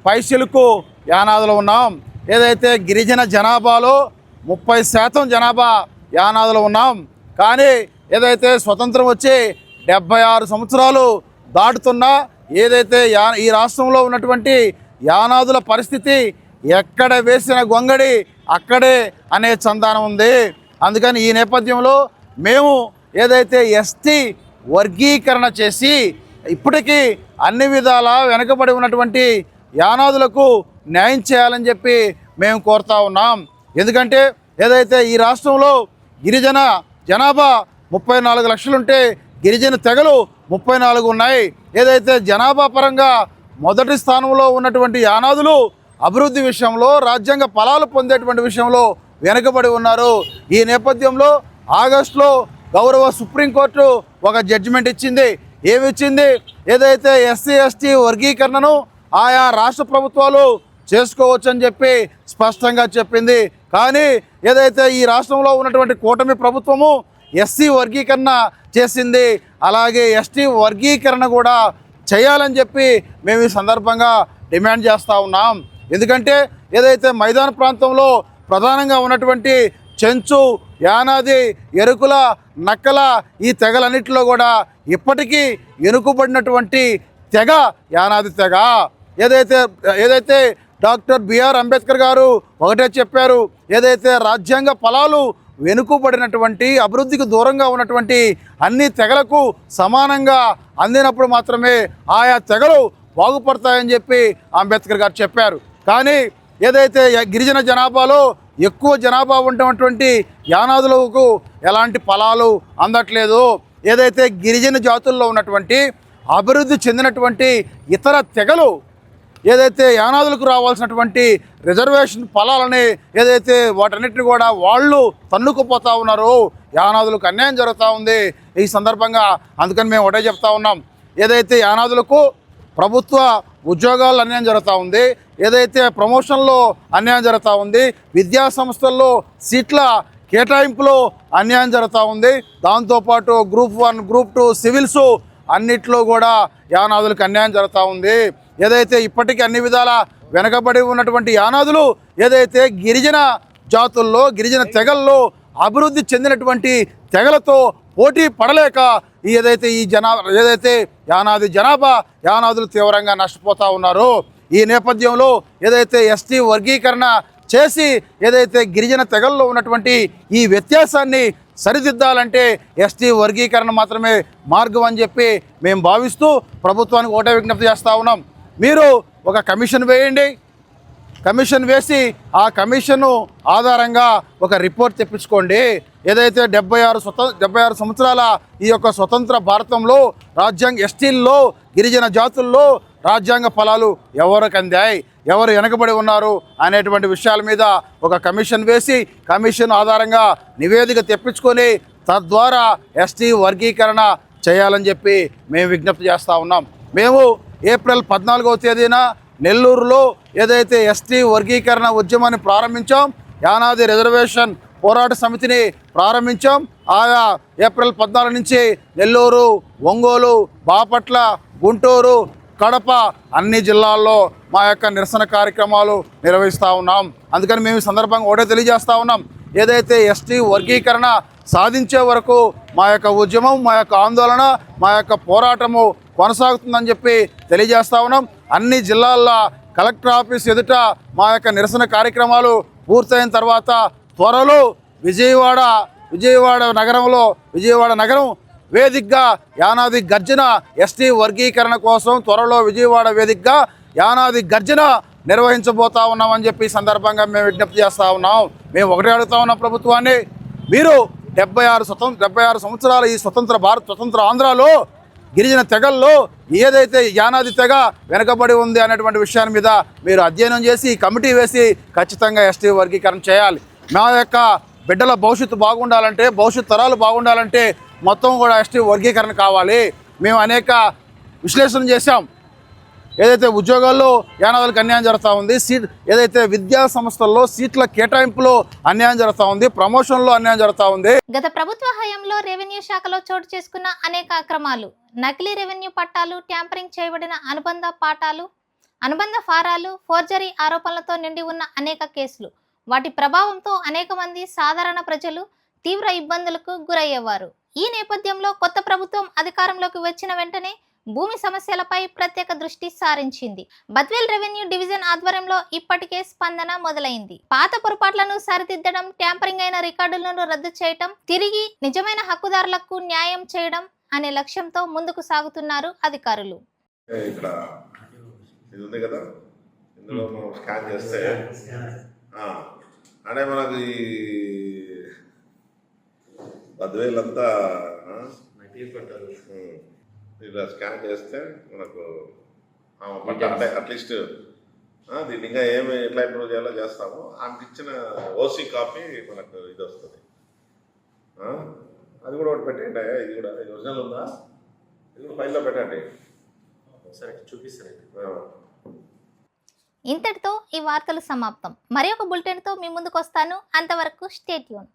Speaker 3: పైసలకు యానాదులు ఉన్నాం. ఏదైతే గిరిజన జనాభాలో 30% జనాభా యానాదులు ఉన్నాం. కానీ ఏదైతే స్వతంత్రం వచ్చి 76 సంవత్సరాలు దాటుతున్నా ఏదైతే ఈ రాష్ట్రంలో ఉన్నటువంటి యానాదుల పరిస్థితి ఎక్కడ వేసిన గొంగడి అక్కడే అనే చందానం ఉంది. అందుకని ఈ నేపథ్యంలో మేము ఏదైతే ఎస్టీ వర్గీకరణ చేసి ఇప్పటికీ అన్ని విధాలా వెనకబడి ఉన్నటువంటి యానాదులకు న్యాయం చేయాలని చెప్పి మేము కోరుతా ఉన్నాం. ఎందుకంటే ఏదైతే ఈ రాష్ట్రంలో గిరిజన జనాభా 34 లక్షలుంటే గిరిజన తెగలు 34 ఉన్నాయి. ఏదైతే జనాభా పరంగా మొదటి స్థానంలో ఉన్నటువంటి యానాదులు అభివృద్ధి విషయంలో, రాజ్యాంగ ఫలాలు పొందేటువంటి విషయంలో వెనుకబడి ఉన్నారు. ఈ నేపథ్యంలో ఆగస్టులో గౌరవ సుప్రీంకోర్టు ఒక జడ్జిమెంట్ ఇచ్చింది. ఏమిచ్చింది? ఏదైతే ఎస్సీ ఎస్టీ వర్గీకరణను ఆయా రాష్ట్ర ప్రభుత్వాలు చేసుకోవచ్చని చెప్పి స్పష్టంగా చెప్పింది. కానీ ఏదైతే ఈ రాష్ట్రంలో ఉన్నటువంటి కూటమి ప్రభుత్వము ఎస్సీ వర్గీకరణ చేసింది, అలాగే ఎస్టీ వర్గీకరణ కూడా చేయాలని చెప్పి మేము ఈ సందర్భంగా డిమాండ్ చేస్తూ ఉన్నాం. ఎందుకంటే ఏదైతే మైదాన ప్రాంతంలో ప్రధానంగా ఉన్నటువంటి చెంచు, యానాది, ఎరుకుల, నక్కల ఈ తెగలన్నింటిలో కూడా ఇప్పటికీ వెనుకబడినటువంటి తెగ యానాది తెగ. ఏదైతే డాక్టర్ బిఆర్ అంబేద్కర్ గారు ఒకటే చెప్పారు, ఏదైతే రాజ్యాంగ ఫలాలు వెనుకబడినటువంటి, అభివృద్ధికి దూరంగా ఉన్నటువంటి అన్ని తెగలకు సమానంగా అందినప్పుడు మాత్రమే ఆయా తెగలు బాగుపడతాయని చెప్పి అంబేద్కర్ గారు చెప్పారు. కానీ ఏదైతే గిరిజన జనాభాలో ఎక్కువ జనాభా ఉన్నటువంటి యానాదులకు ఎలాంటి ఫలాలు అందట్లేదు. ఏదైతే గిరిజన జాతుల్లో ఉన్నటువంటి అభివృద్ధి చెందినటువంటి ఇతర తెగలు ఏదైతే యానాదులకు రావాల్సినటువంటి రిజర్వేషన్ ఫలాలని ఏదైతే వాటన్నిటిని కూడా వాళ్ళు తన్నుకుపోతూ ఉన్నారో యానాదులకు అన్యాయం జరుగుతూ ఉంది. ఈ సందర్భంగా అందుకని మేము ఒకటే చెప్తా ఉన్నాం, ఏదైతే యానాదులకు ప్రభుత్వ ఉద్యోగాల్లో అన్యాయం జరుగుతూ ఉంది, ఏదైతే ప్రమోషన్లో అన్యాయం జరుగుతూ ఉంది, విద్యా సంస్థల్లో సీట్ల కేటాయింపులో అన్యాయం జరుగుతూ ఉంది, దాంతోపాటు గ్రూప్ 1, గ్రూప్ 2 సివిల్స్ అన్నిట్లో కూడా యానాదులకు అన్యాయం జరుగుతూ ఉంది. ఏదైతే ఇప్పటికీ అన్ని విధాల వెనకబడి ఉన్నటువంటి యానాదులు ఏదైతే గిరిజన జాతుల్లో, గిరిజన తెగల్లో అభివృద్ధి చెందినటువంటి తెగలతో పోటీ పడలేక ఏదైతే యానాది జనాభా యానాదులు తీవ్రంగా నష్టపోతూ ఉన్నారు. ఈ నేపథ్యంలో ఏదైతే ఎస్టీ వర్గీకరణ చేసి ఏదైతే గిరిజన తెగల్లో ఉన్నటువంటి ఈ వ్యత్యాసాన్ని సరిదిద్దాలంటే ఎస్టీ వర్గీకరణ మాత్రమే మార్గం అని చెప్పి మేము భావిస్తూ ప్రభుత్వానికి ఒకటే విజ్ఞప్తి చేస్తూ ఉన్నాం. మీరు ఒక కమిషన్ వేయండి, కమిషన్ వేసి ఆ కమిషన్ ఆధారంగా ఒక రిపోర్ట్ తెప్పించుకోండి. ఏదైతే 76 సంవత్సరాల ఈ యొక్క స్వతంత్ర భారతంలో ఎస్టీల్లో, గిరిజన జాతుల్లో రాజ్యాంగ ఫలాలు ఎవరికి అందాయి, ఎవరు వెనకబడి ఉన్నారు అనేటువంటి విషయాల మీద ఒక కమిషన్ వేసి కమిషన్ ఆధారంగా నివేదిక తెప్పించుకొని తద్వారా ఎస్టీ వర్గీకరణ చేయాలని చెప్పి మేము విజ్ఞప్తి చేస్తూ ఉన్నాం. మేము ఏప్రిల్ 14వ తేదీన నెల్లూరులో ఏదైతే ఎస్టీ వర్గీకరణ ఉద్యమాన్ని ప్రారంభించాం, యానాది రిజర్వేషన్
Speaker 7: పోరాట సమితిని ప్రారంభించాం. ఆయా ఏప్రిల్ 14 నుంచి నెల్లూరు, ఒంగోలు, బాపట్ల, గుంటూరు, కడప అన్ని జిల్లాల్లో మా యొక్క నిరసన కార్యక్రమాలు నిర్వహిస్తూ ఉన్నాం. అందుకని మేము ఈ సందర్భంగా ఒకటే తెలియజేస్తూ ఉన్నాం, ఏదైతే ఎస్టీ వర్గీకరణ సాధించే వరకు మా యొక్క ఉద్యమం, మా యొక్క ఆందోళన, మా యొక్క పోరాటము కొనసాగుతుందని చెప్పి తెలియజేస్తూ ఉన్నాం. అన్ని జిల్లాల్లో కలెక్టర్ ఆఫీస్ ఎదుట మా యొక్క నిరసన కార్యక్రమాలు పూర్తయిన తర్వాత త్వరలో విజయవాడ నగరం వేదికగా యానాది గర్జన, ఎస్టీ వర్గీకరణ కోసం త్వరలో విజయవాడ వేదికగా యానాది గర్జన నిర్వహించబోతా ఉన్నామని చెప్పి ఈ సందర్భంగా మేము విజ్ఞప్తి చేస్తూ ఉన్నాం. మేము ఒకటే అడుగుతా ఉన్నాం ప్రభుత్వాన్ని, మీరు 76 సంవత్సరాల ఈ స్వతంత్ర ఆంధ్రాలో గిరిజన తెగల్లో ఏదైతే యానాది తెగ వెనకబడి ఉంది అనేటువంటి విషయాన్ని మీద మీరు అధ్యయనం చేసి కమిటీ వేసి ఖచ్చితంగా ఎస్టీ వర్గీకరణ చేయాలి. మా యొక్క బిడ్డల భవిష్యత్తు బాగుండాలంటే, భవిష్యత్ తరాలు బాగుండాలంటే మొత్తం కూడా ఎస్టీ వర్గీకరణ కావాలి. మేము అనేక విశ్లేషణ చేశాం. ఏదైతే ఉద్యోగాల్లో యానాదులకు అన్యాయం జరుగుతూ ఉంది, ఏదైతే విద్యా సంస్థల్లో సీట్ల కేటాయింపులో అన్యాయం జరుగుతూ ఉంది, ప్రమోషన్లో అన్యాయం జరుగుతూ ఉంది.
Speaker 1: గత ప్రభుత్వ హయాంలో రెవెన్యూ శాఖలో చోటు చేసుకున్న అనేక అక్రమాలు, నకిలీ రెవెన్యూ పట్టాలు, ట్యాంపరింగ్ చేయబడిన అనుబంధ ఫారాలు, ఫోర్జరీ ఆరోపణలతో నిండి ఉన్న అనేక కేసులు, వాటి ప్రభావంతో అనేక మంది సాధారణ ప్రజలు తీవ్ర ఇబ్బందులకు గురయ్యేవారు. ఈ నేపథ్యంలో కొత్త ప్రభుత్వం అధికారంలోకి వచ్చిన వెంటనే భూమి సమస్యలపై ప్రత్యేక దృష్టి సారించింది. బద్వేల్ రెవెన్యూ డివిజన్ ఆధ్వర్యంలో ఇప్పటికే స్పందన మొదలైంది. పాత పొరపాట్లను సరిదిద్దడం, ట్యాంపరింగ్ అయిన రికార్డులను రద్దు చేయడం, తిరిగి నిజమైన హక్కుదారులకు న్యాయం చేయడం అనే లక్ష్యంతో ముందుకు సాగుతున్నారు అధికారులు.
Speaker 8: ఇక్కడ ఇది ఉంది కదా, ఇందులో మనం స్కాన్ చేస్తే అంటే మనకు ఈ బద్వేల్ అంతా ఇలా స్కాన్ చేస్తే మనకు అంటే అట్లీస్ట్ దీన్ని ఇంకా ఏమి ఎట్లా ఇంప్రూవ్ చేయాలో చేస్తాము. ఆమెకి ఇచ్చిన ఓసీ కాపీ మనకు ఇది వస్తుంది. అది కూడా ఒకటి పెట్టండి. ఇది కూడా ఇది ఒరిజినల్ ఉందా, ఇది కూడా ఫైల్లో పెట్టండి. సరే చూపిస్తానండి.
Speaker 1: ఇంతటితో ఈ వార్తలు సమాప్తం. మరి ఒక బులెటిన్తో మీ ముందుకు వస్తాను. అంతవరకు స్టే ట్యూన్.